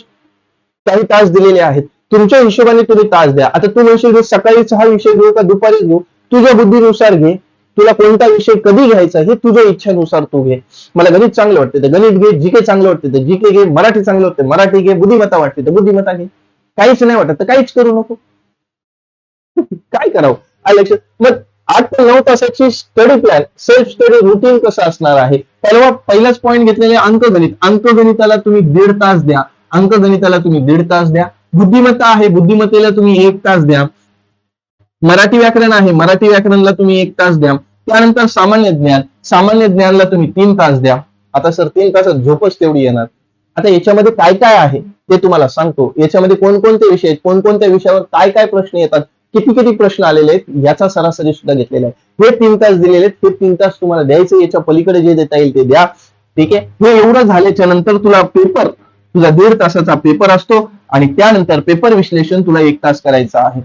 काही तास दिलेले आहेत, तुमच्या हिशोबाने तुम्ही तास द्या. आता तू म्हणशील सकाळीच हा विषय घेऊ का दुपारी घेऊ, तुझ्या बुद्धीनुसार घे, तुला कोणता विषय कधी घ्यायचा हे तुझ्या इच्छेनुसार तू घे. मला गणित चांगलं वाटते तर गणित घे, जीके चांगलं वाटते तर जीके घे, मराठी चांगलं वाटते मराठी घे, बुद्धिमत्ता वाटते तर बुद्धिमत्ता घे, काहीच नाही वाटत तर काहीच करू नको. काय करावं, लक्षात. मग 8 ते 9 तासाची study plan, self study routine कसं असणार आहे. पहिलाच पॉईंट घेतलेले अंकगणित, अंकगणिताला तुम्ही 1.5 तास द्या, अंकगणिताला तुम्ही 1.5 तास द्या. बुद्धिमत्ता आहे, बुद्धिमत्तेला तुम्ही 1 तास द्या. मराठी व्याकरण आहे, मराठी व्याकरणला तुम्ही 1 तास द्या. त्यानंतर सामान्य ज्ञान, सामान्य ज्ञानला तुम्ही 3 तास द्या. आता सर 3 तासात झोपच तेवढी येणार. आता याच्यामध्ये काय काय आहे ते तुम्हाला सांगतो, याच्यामध्ये कोणकोणते विषय आहेत, कोणकोणत्या विषयावर काय काय प्रश्न येतात, किती किती प्रश्न आलेले आहेत, याचा सरासरी सुद्धा घेतलेला आहे. हे 3 तास दिलेले आहेत, हे 3 तास तुम्हाला द्यायचे, याच्या पलीकडे जे देता येईल ते द्या, ठीक आहे. हे एवढं झाल्याच्या नंतर तुला पेपर तुझा 1.5 तासाचा पेपर असतो आणि त्यानंतर पेपर विश्लेषण तुला 1 तास करायचं आहे.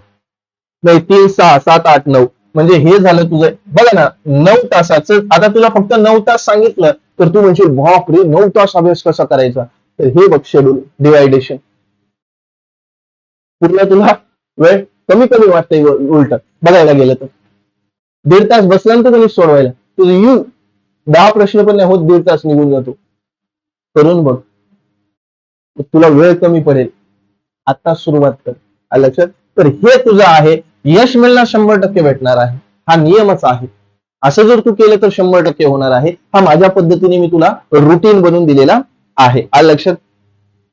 3, 6, 7, 8, 9 म्हणजे हे झालं तुझं. बघा ना, 9 तासाचं आता तुला फक्त 9 तास सांगितलं तर तू म्हणशील बाप रे 9 तास अभ्यास कसा करायचा. तर हे बघ शेड्यूल डिवायडेशन. पूर्ण तुला वेळ कमी कमी वाटतंय उलट बघायला गेलं तर. 1.5 तास बसल्यानंतर गणित सोडवायला तुझं 10 प्रश्न पण नाही होत, 1.5 तास निघून जातो. करून बघ, तुला वेळ कमी पडेल. आता सुरुवात कर. आलं लक्षात? तर हे तुझं आहे, यश मिळणार 100% भेटणार आहे. हा नियमच आहे. असं जर तू केलं तर 100% होणार आहे. हा माझ्या पद्धतीने मी तुला रुटीन बनवून दिलेला आहे. आलं लक्षात?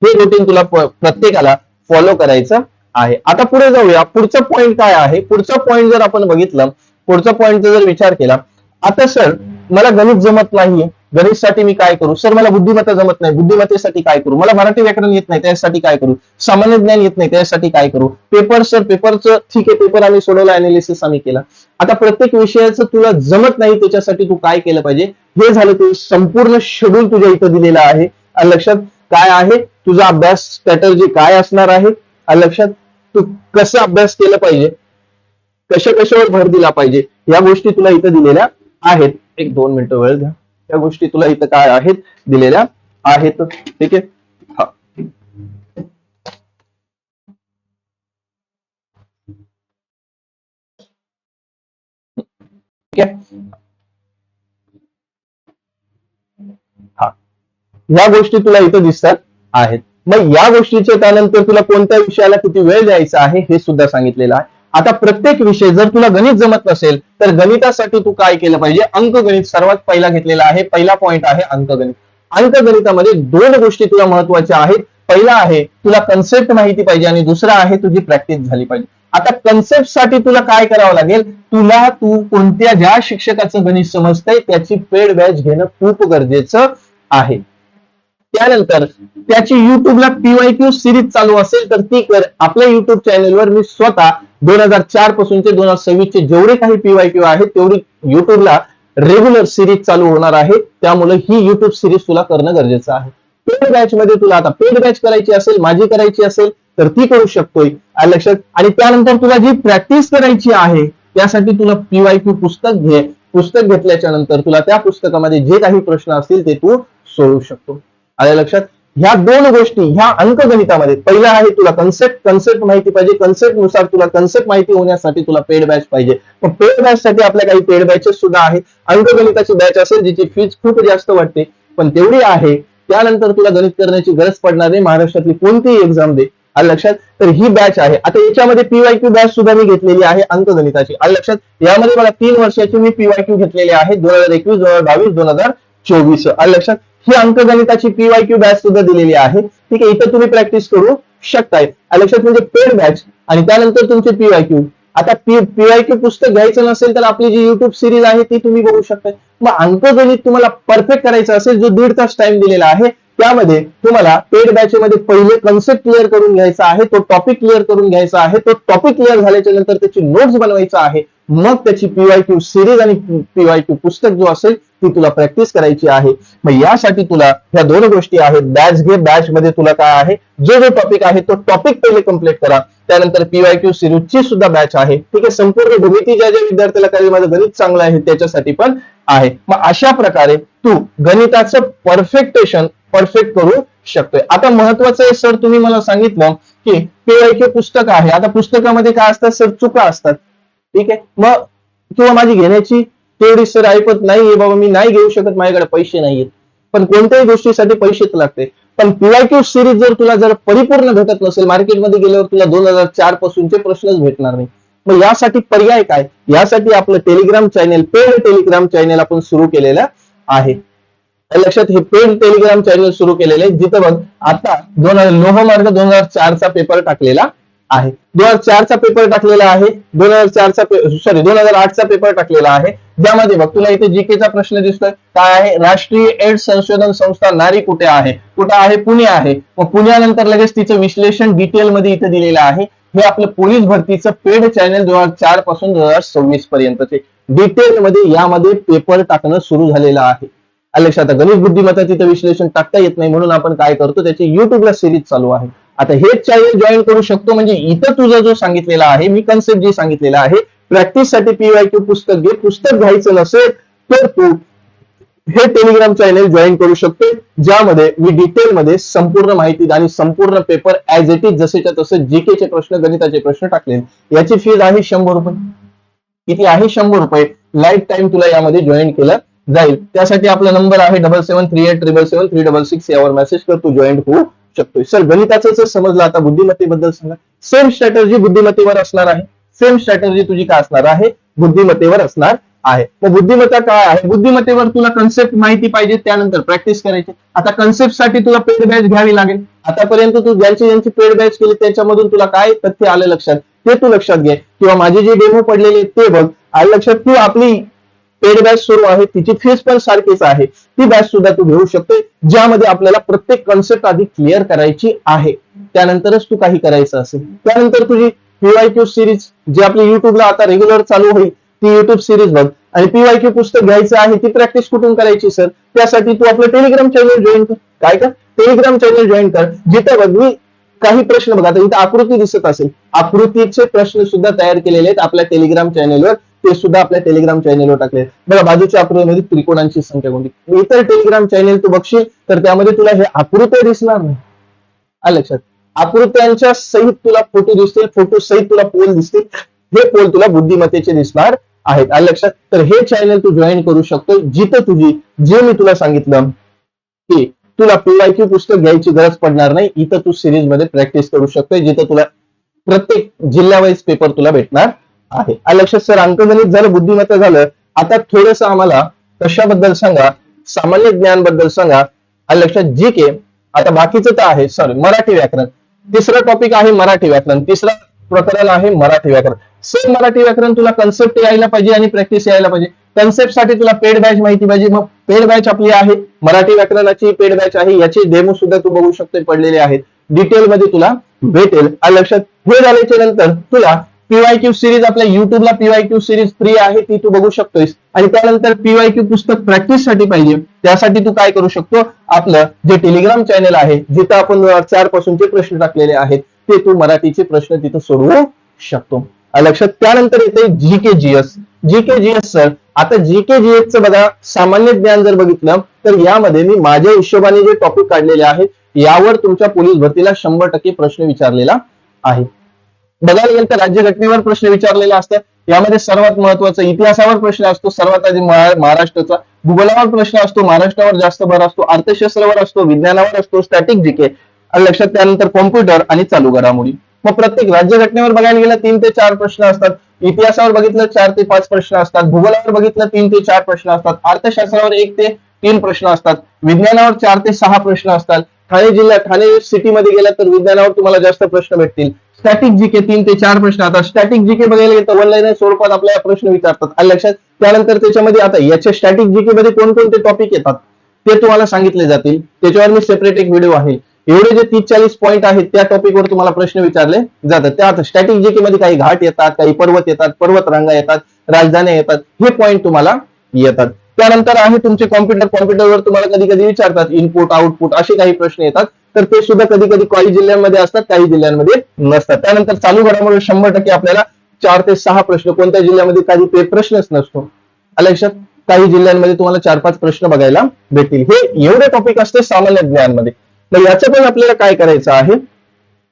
हे रुटीन तुला प्रत्येकाला फॉलो करायचं आहे. आता पुढे जाऊया. पुढचा पॉईंट काय आहे? पुढचा पॉईंट जर आपण बघितलं, पुढचा पॉईंटचा जर विचार केला, आता सर मला गणित जमत नाहीये, गणितसाठी मी काय करू? सर मला बुद्धिमत्ता जमत नाही, बुद्धिमत्तेसाठी काय करू? मला मराठी व्याकरण येत नाही, त्यासाठी काय करू? सामान्य ज्ञान येत नाही, त्यासाठी काय करू? पेपर सर पेपरचं ठीक आहे, पेपर आम्ही सोडवला, अनालिसिस आम्ही केला. आता प्रत्येक विषयाचं तुला जमत नाही, त्याच्यासाठी तू काय केलं पाहिजे? हे झालं ते संपूर्ण शेड्यूल तुझ्या इथं दिलेलं आहे. लक्षात काय आहे? तुझा अभ्यास स्ट्रॅटर्जी काय असणार आहे? लक्षात तू कसं अभ्यास केला पाहिजे, कशावर भर दिला पाहिजे, या गोष्टी तुला इथं दिलेल्या आहेत. 1-2 मिनिटं वेळ घ्या. या गोष्टी तुला इथं काय आहेत दिलेल्या आहेत. ठीक आहे. हा ठीक आहे. हा या गोष्टी तुला इथं दिसतात आहेत. मग या गोष्टीच्या त्यानंतर तुला कोणत्या विषयाला किती वेळ द्यायचा आहे हे सुद्धा सांगितलेलं आहे. आता प्रत्येक विषय जर तुला गणित जमत नसेल तर गणितासाठी तू काय केलं पाहिजे? अंकगणित सर्वात पहिला घेतलेला आहे. पहिला पॉईंट आहे अंकगणित. अंकगणितामध्ये 2 गोष्टी तुला महत्वाच्या आहेत. पहिला आहे तुला कन्सेप्ट माहिती पाहिजे आणि दुसरा आहे तुझी प्रॅक्टिस झाली पाहिजे. आता कन्सेप्ट साठी तुला काय करावं लागेल? तू कोणत्या ज्या शिक्षकाचं गणित समजतंय त्याची पेड बॅच घेणं खूप गरजेचं आहे. त्यानंतर त्याची युट्यूबला पीवायक्यू सिरीज चालू असेल तर ती कर. आपल्या युट्यूब चॅनलवर मी स्वतः 2004 पासूनचे 2026 चे जेवढे काही पीवायक्यू आहेत तेवढी युट्यूबला रेग्युलर सिरीज चालू होणार आहे. त्यामुळे ही युट्यूब सिरीज तुला करणं गरजेचं आहे. पेड बॅच मध्ये तुला आता पेड बॅच करायची असेल, माझी करायची असेल तर ती करू शकतोय. लक्षात? आणि त्यानंतर तुला जी प्रॅक्टिस करायची आहे त्यासाठी तुला पीवायक्यू पुस्तक घे. पुस्तक घेतल्याच्या नंतर तुला त्या पुस्तकामध्ये जे काही प्रश्न असतील ते तू सोडवू शकतो. आल्या लक्षात? ह्या 2 गोष्टी ह्या अंकगणितामध्ये पहिला आहे तुला कन्सेप्ट माहिती पाहिजे. कन्सेप्ट नुसार तुला कन्सेप्ट माहिती होण्यासाठी तुला पेड बॅच पाहिजे. पण पेड बॅच साठी आपल्या काही पेड बॅचेस सुद्धा आहेत. अंकगणिताची बॅच असेल जिची फीज खूप जास्त वाटते पण तेवढी आहे. त्यानंतर तुला गणित करण्याची गरज पडणार नाही. महाराष्ट्रातली कोणतीही एक्झाम दे. आलं लक्षात? तर ही बॅच आहे. आता याच्यामध्ये पीवायक्यू बॅच सुद्धा मी घेतलेली आहे अंकगणिताची. आलं लक्षात? यामध्ये मला 3 वर्षाची मी पीवायक्यू घेतलेली आहे 2021, 2022, 2024. आलं लक्षात? ही अंकगणिताची पीवायक्यू बॅच सुद्धा दिलेली आहे. ठीक आहे. इथं तुम्ही प्रॅक्टिस करू शकताय. लक्षात? म्हणजे पेड बॅच आणि त्यानंतर तुमचे पीवायक्यू. आता पीवायक्यू पुस्तक घ्यायचं नसेल तर आपली जी युट्यूब सिरीज आहे ती तुम्ही बघू शकताय. मग अंकगणित तुम्हाला परफेक्ट करायचं असेल, जो 1.5 तास टाइम दिलेला आहे त्यामध्ये तुम्हाला पेड बॅच मध्ये पहिले कन्सेप्ट क्लिअर करून घ्यायचा आहे, तो टॉपिक क्लिअर करून घ्यायचा आहे, तो टॉपिक क्लिअर झाल्याच्या नंतर त्याची नोट्स बनवायचा आहे. मग त्याची पीवायक्यू सिरीज आणि पीवायक्यू पुस्तक जो असेल ती तुला प्रॅक्टिस करायची आहे. मग यासाठी तुला ह्या 2 गोष्टी आहेत. बॅच घे. बॅच मध्ये तुला काय आहे, जो टॉपिक आहे तो टॉपिक पहिले कम्प्लीट करा. त्यानंतर पीवायक्यू सिरीजची सुद्धा बॅच आहे. ठीक आहे. संपूर्ण भूमिती ज्या विद्यार्थ्याला काही माझं गणित चांगलं आहे त्याच्यासाठी पण आहे. मग अशा प्रकारे तू गणिताचं परफेक्ट करू शकतोय. आता महत्वाचं आहे सर, तुम्ही मला सांगितलं की पीवायक्यू पुस्तक आहे. आता पुस्तकामध्ये काय असतात सर? चुका असतात. ठीक आहे. मग किंवा माझी घेण्याची तेवढी सर ऐपत नाहीये बाबा, मी नाही घेऊ शकत, माझ्याकडे पैसे नाहीयेत. पण कोणत्याही गोष्टीसाठी पैसेच लागते. पण पीवायक्यू सिरीज जर परिपूर्ण भेटत नसेल, मार्केटमध्ये गेल्यावर तुला 2004 पासूनचे प्रश्नच भेटणार नाही. मग यासाठी पर्याय काय? यासाठी आपलं Telegram channel, paid Telegram channel आपण सुरू केलेलं आहे. लक्षात? हे पेड टेलिग्राम चॅनल सुरू केलेले आहे. जिथं बघ आता लोहमार्ग 2004 पेपर टाकलेला आहे. 2004 पेपर टाकलेला आहे. 2008 पेपर टाकलेला आहे. ज्यामध्ये बघ तुला इथे जीकेचा प्रश्न दिसतोय. काय आहे? राष्ट्रीय एड्स संशोधन संस्था नारी कुठे आहे? कुठे आहे? पुणे आहे. मग पुण्यानंतर लगेच तिचं विश्लेषण डिटेल मध्ये इथे दिलेलं आहे. हे आपलं पोलीस भरतीचं पेड चॅनल 2004 पासून 2026 पर्यंतचे डिटेल मध्ये यामध्ये पेपर टाकणं सुरू झालेलं आहे. लक्षात. गणित बुद्धिमत्ता तिथं विश्लेषण टाकता येत नाही, म्हणून आपण काय करतो, त्याची युट्यूबला सिरीज चालू आहे. आता हेच चॅनल जॉईन करू शकतो, म्हणजे इथं तुझा जो सांगितलेला आहे, मी कन्सेप्ट जे सांगितलेला आहे, प्रॅक्टिस साठी PYQ पुस्तक घे. पुस्तक घ्यायचं नसेल तर तू हे टेलिग्राम चॅनल जॉईन करू शकतो, ज्यामध्ये मी डिटेलमध्ये संपूर्ण माहिती आणि संपूर्ण पेपर ऍज इट इज जसेच्या तसं जीकेचे प्रश्न, गणिताचे प्रश्न टाकले. याची फीज आहे 100 रुपये. किती आहे? 100 रुपये. लाईफ टाइम तुला यामध्ये जॉईन केलं जाईल. त्यासाठी आपला नंबर आहे 7738777366. यावर मेसेज कर, तू जॉईन होऊ शकतोय. सर गणिताचं समजलं, आता बुद्धिमत्तेबद्दल सांगा. सेम स्ट्रॅटर्जी बुद्धिमत्तेवर असणार आहे. सेम स्ट्रॅटर्जी तुझी काय असणार आहे? बुद्धिमत्तेवर असणार आहे. मग बुद्धिमत्ता काय आहे? बुद्धिमत्तेवर तुला कन्सेप्ट माहिती पाहिजे, त्यानंतर प्रॅक्टिस करायची. आता कन्सेप्ट साठी तुला पेड बॅच घ्यावी लागेल. आतापर्यंत तू ज्यांची पेड बॅच केली त्याच्यामधून तुला काय तथ्य आलं लक्षात, ते तू लक्षात घे, किंवा माझे जे डेमो पडलेले ते बघ. आलं लक्षात. तू आपली पेड बॅच सुरू आहे, तिची फीस पण सारखीच आहे. ती बॅच सुद्धा तू घेऊ शकते, ज्यामध्ये आपल्याला प्रत्येक कन्सेप्ट आधी क्लिअर करायची आहे, त्यानंतरच तू काही करायचं असेल. त्यानंतर तुझी PYQ सिरीज जी आपली युट्यूबला आता रेग्युलर चालू होईल, ती युट्यूब सिरीज बघ. आणि PYQ पुस्तक घ्यायचं आहे, ती प्रॅक्टिस कुठून करायची सर? त्यासाठी तू आपलं टेलिग्राम चॅनल जॉईन कर. काय कर? टेलिग्राम चॅनल जॉईन कर. जिथे बघ मी काही प्रश्न बघा, आता इथे आकृती दिसत असेल, आकृतीचे प्रश्न सुद्धा तयार केलेले आहेत आपल्या टेलिग्राम चॅनलवर. ते सुद्धा आपल्या टेलिग्राम चॅनलवर टाकले. बघा बाजूच्या आकृतीमध्ये त्रिकोणांची संख्या कोणती. इतर टेलिग्राम चॅनल तू बघशील तर त्यामध्ये तुला हे आकृत्या दिसणार नाही. आलं लक्षात. आकृत्यांच्या सहित तुला फोटो दिसतील, फोटो सहित तुला पोल दिसतील. हे पोल तुला बुद्धिमत्तेचे दिसणार आहेत. आलं लक्षात. तर हे चॅनल तू जॉईन करू शकतो, जिथं तुझी जे मी तुला सांगितलं की तुला PYQ पुस्तक घ्यायची गरज पडणार नाही. इथं तू सिरीज मध्ये प्रॅक्टिस करू शकतोय, जिथं तुला प्रत्येक जिल्ह्यावाईज पेपर तुला भेटणार आहे. आलं लक्षात. सर अंकगणित झालं, बुद्धिमत्ता झालं, आता थोडस आम्हाला कशाबद्दल सांगा? सामान्य ज्ञान बद्दल सांगा. आलं लक्षात. GK. आता बाकीचं तर आहे सर मराठी व्याकरण. तिसरा टॉपिक आहे मराठी व्याकरण. तिसरा प्रकरण आहे मराठी व्याकरण. सेम मराठी व्याकरण तुला कन्सेप्ट यायला पाहिजे आणि प्रॅक्टिस यायला पाहिजे. कन्सेप्ट साठी तुला पेड बॅच माहिती पाहिजे. मग पेड बॅच आपली आहे, मराठी व्याकरणाची पेड बॅच आहे. याचे डेमो सुद्धा तू बघू शकतो, पडलेले आहेत. डिटेल मध्ये तुला भेटेल. आलं लक्षात. हे झाल्याच्या नंतर तुला PYQ सिरीज आपल्या युट्यूबला PYQ सिरीज फ्री आहे, ती तू बघू शकतोयस. आणि त्यानंतर PYQ पुस्तक प्रॅक्टिस साठी पाहिजे, त्यासाठी तू काय करू शकतो? आपलं जे टेलिग्राम चॅनल आहे, जिथं आपण 2004 पासूनचे प्रश्न टाकलेले आहेत, ते तू मराठीचे प्रश्न तिथं सोडवू शकतो. लक्षात. त्यानंतर येते GK GS. GK GS sir, आता GK GS चं बघा, सामान्य ज्ञान जर बघितलं तर यामध्ये मी माझ्या हिशोबाने जे टॉपिक काढलेले आहेत, यावर तुमच्या पोलीस भरतीला 100% प्रश्न विचारलेला आहे. बघायला गेलं तर राज्यघटनेवर प्रश्न विचारलेले असतात. यामध्ये सर्वात महत्वाचा इतिहासावर प्रश्न असतो, सर्वात आधी महाराष्ट्राचा. भूगोलावर प्रश्न असतो, महाराष्ट्रावर जास्त भर असतो. अर्थशास्त्रावर असतो, विज्ञानावर असतो, स्टॅटिक GK. लक्षात. त्यानंतर कॉम्प्युटर आणि चालू घडामोडी. मग प्रत्येक राज्यघटनेवर बघायला गेलं 3 ते 4 प्रश्न असतात. इतिहासावर बघितलं 4 ते 5 प्रश्न असतात. भूगोलावर बघितलं 3 ते 4 प्रश्न असतात. अर्थशास्त्रावर 1 ते 3 प्रश्न असतात. विज्ञानावर 4 ते 6 प्रश्न असतात. ठाणे सिटीमध्ये गेला तर विज्ञानावर तुम्हाला जास्त प्रश्न भेटतील. स्टॅटिक GK 3 ते 4 प्रश्न. आता स्टॅटिक GK बघायला गेलं तर ऑनलाईन स्वरूपात आपल्याला प्रश्न विचारतात. आलं लक्षात. त्यानंतर त्याच्यामध्ये आता याच्या स्टॅटिक GK मध्ये कोणकोणते टॉपिक येतात ते तुम्हाला सांगितले जातील. त्याच्यावर मी सेपरेट एक व्हिडिओ आहे. एवढे जे 30-40 पॉईंट आहेत त्या टॉपिकवर तुम्हाला प्रश्न विचारले जातात. त्यात स्टॅटिक GK मध्ये काही घाट येतात, काही पर्वत येतात, पर्वतरांगा येतात, राजधान्या येतात, हे पॉईंट तुम्हाला येतात. त्यानंतर आहे तुमचे कॉम्प्युटरवर तुम्हाला कधी कधी विचारतात इनपुट आउटपुट असे काही प्रश्न येतात. तर ते सुद्धा कधी कधी काही जिल्ह्यांमध्ये असतात, काही जिल्ह्यांमध्ये नसतात. त्यानंतर चालू घडामोडी 100% आपल्याला 4 ते 6 प्रश्न, कोणत्या जिल्ह्यामध्ये काही प्रश्नच नसतो. आलं लक्षात. काही जिल्ह्यांमध्ये तुम्हाला 4-5 प्रश्न बघायला भेटतील. हे एवढे टॉपिक असते सामान्य ज्ञानमध्ये. तर याचं पण आपल्याला काय करायचं आहे,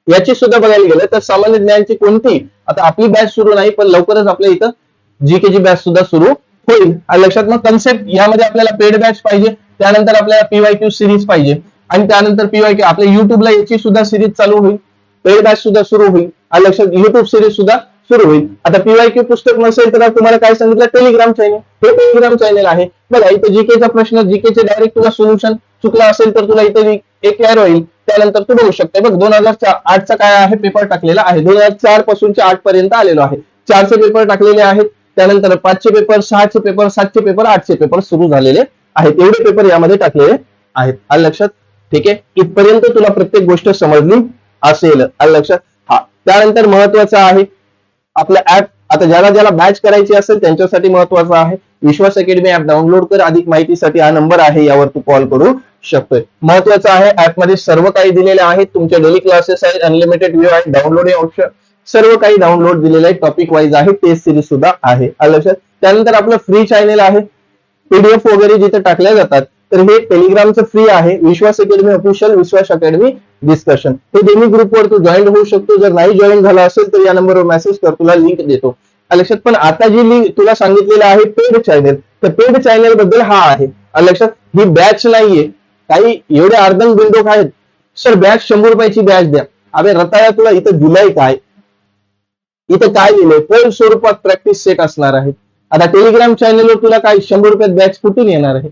याची सुद्धा बघायला गेलं तर सामान्य ज्ञानची कोणती, आता आपली बॅच सुरू नाही, पण लवकरच आपल्या इथं GK ची बॅच सुद्धा सुरू होईल. लक्षात. मग कन्सेप्ट यामध्ये आपल्याला पेड बॅच पाहिजे, त्यानंतर आपल्याला PYQ सिरीज पाहिजे, आणि त्यानंतर PYQ आपल्या युट्यूबला याची सुद्धा सिरीज चालू होईल, पेड बॅच सुद्धा सुरू होईल. लक्षात. युट्यूब सिरीज सुद्धा सुरू होईल. आता PYQ पुस्तक नसेल तर तुम्हाला काय सांगितलं, टेलिग्राम चॅनल. हे टेलिग्राम चॅनल आहे. बघा इथे GKचा प्रश्न, GKचे डायरेक्ट तुला सोल्युशन चुकला असेल तर तुला इथे एक ऍड होईल, त्यानंतर तू बघू शकता. बघ 2008चा काय आहे पेपर टाकलेला आहे, 2004 पासूनचे 8 पर्यंत आलेलो आहे. 4चे पेपर टाकलेले आहेत, त्यानंतर 5चे पेपर, 6चे पेपर, 7चे पेपर, 8चे पेपर सुरू झालेले आहेत. एवढे पेपर यामध्ये टाकलेले आहेत. आलं लक्षात. ठीक आहे. इथपर्यंत तुला प्रत्येक गोष्ट समजली असेल. आलं लक्षात. हा. त्यानंतर महत्वाचं आहे आपलं ऍप. आता ज्याला ज्याला बॅच करायची असेल त्यांच्यासाठी महत्वाचं आहे, विश्वास अकॅडमी ऍप डाउनलोड कर. अधिक माहितीसाठी हा नंबर आहे, यावर तू कॉल करू शकतोय. महत्वाचं आहे, ऍप मध्ये सर्व काही दिलेले आहेत. तुमचे डेली क्लासेस आहेत, अनलिमिटेड व्ह्यू आहे, डाउनलोडिंग ऑप्शन सर्व काही डाउनलोड दिलेलं आहे. टॉपिक वाईज आहे, टेस्ट सिरीज सुद्धा आहे. आलं लक्षात. त्यानंतर आपलं फ्री चॅनल आहे, पीडीएफ वगैरे जिथे टाकल्या जातात. तर हे टेलिग्रामचं फ्री आहे, विश्वास अकॅडमी ऑफिशियल, विश्वास अकॅडमी डिस्कशन. हे दोन्ही ग्रुपवर तू जॉईन होऊ शकतो. जर नाही जॉईन झाला असेल तर या नंबरवर मेसेज कर, तुला लिंक देतो. लक्षात. पण आता जी लिंक तुला सांगितलेलं आहे पेड चॅनल, तर पेड चॅनल बद्दल हा आहे. लक्षात. ही बॅच नाहीये. काही एवढे अर्धंग बिंदोक आहेत, सर बॅच 100 रुपयाची बॅच द्या. अबे रताळ्या, तुला इथं दिलंय काय? इथं काय दिलंय? पूर्ण स्वरूपात प्रॅक्टिस सेट असणार आहे. आता टेलिग्राम चॅनलवर तुला काय 100 रुपयात बॅच कुठून येणार आहे?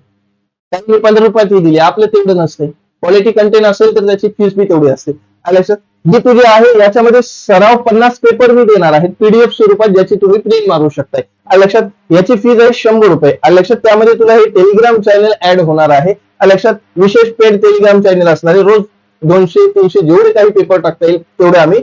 त्यांनी 15 रुपयात ही दिली, आपलं तेवढं नसते. क्वालिटी कंटेंट असेल तर त्याची फीस बी तेवढी असते. लक्षात. जी तुझी आहे याच्यामध्ये सराव 50 पेपर मी देणार आहे पीडीएफ स्वरूपात, ज्याची तुम्ही प्रिंट मारू शकताय. लक्षात. याची फीज आहे 100 रुपये. लक्षात. त्यामध्ये तुला हे टेलिग्राम चॅनल ऍड होणार आहे. लक्षात. विशेष पेड टेलिग्राम चॅनल असणार आहे. रोज 200-300 जेवढे काही पेपर टाकता येईल तेवढे आम्ही,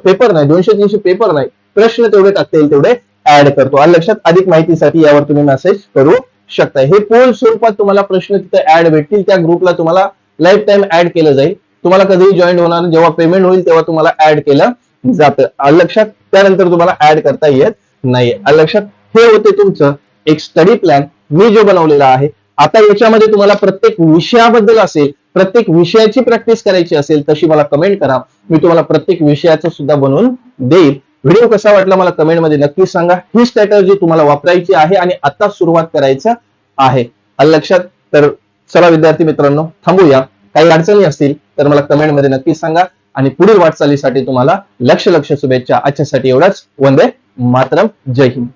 पेपर नाही 200-300 पेपर नाही, प्रश्न तेवढे टाकता येईल तेवढे ऍड करतो. लक्षात. अधिक माहितीसाठी यावर तुम्ही मेसेज करू शकता. हे पूर्ण स्वरूपात तुम्हाला प्रश्न तिथे ऍड भेटतील. त्या ग्रुपला तुम्हाला लाईफ टाइम ऍड केलं जाईल. तुम्हाला कधीही जॉईन होणार, जेव्हा पेमेंट होईल तेव्हा तुम्हाला ऍड केलं जातं. लक्षात. त्यानंतर तुम्हाला ऍड करता येत नाही. लक्षात. हे होते तुमचं एक स्टडी प्लॅन मी जो बनवलेला आहे. आता याच्यामध्ये तुम्हाला प्रत्येक विषयाबद्दल असेल, प्रत्येक विषयाची प्रॅक्टिस करायची असेल, तशी मला कमेंट करा. मी तुम्हाला प्रत्येक विषयाचं सुद्धा बनवून देईल. व्हिडिओ कसा वाटला मला कमेंटमध्ये नक्की सांगा. ही स्ट्रॅटेजी तुम्हाला वापरायची आहे आणि आता सुरुवात करायचं आहे. लक्षात. तर चला विद्यार्थी मित्रांनो, थांबूया. काही अडचणी असतील तर मला कमेंटमध्ये नक्की सांगा आणि पुढील वाटचालीसाठी तुम्हाला लक्ष शुभेच्छा. आजच्यासाठी एवढाच. वंदे मातरम. जय हिंद.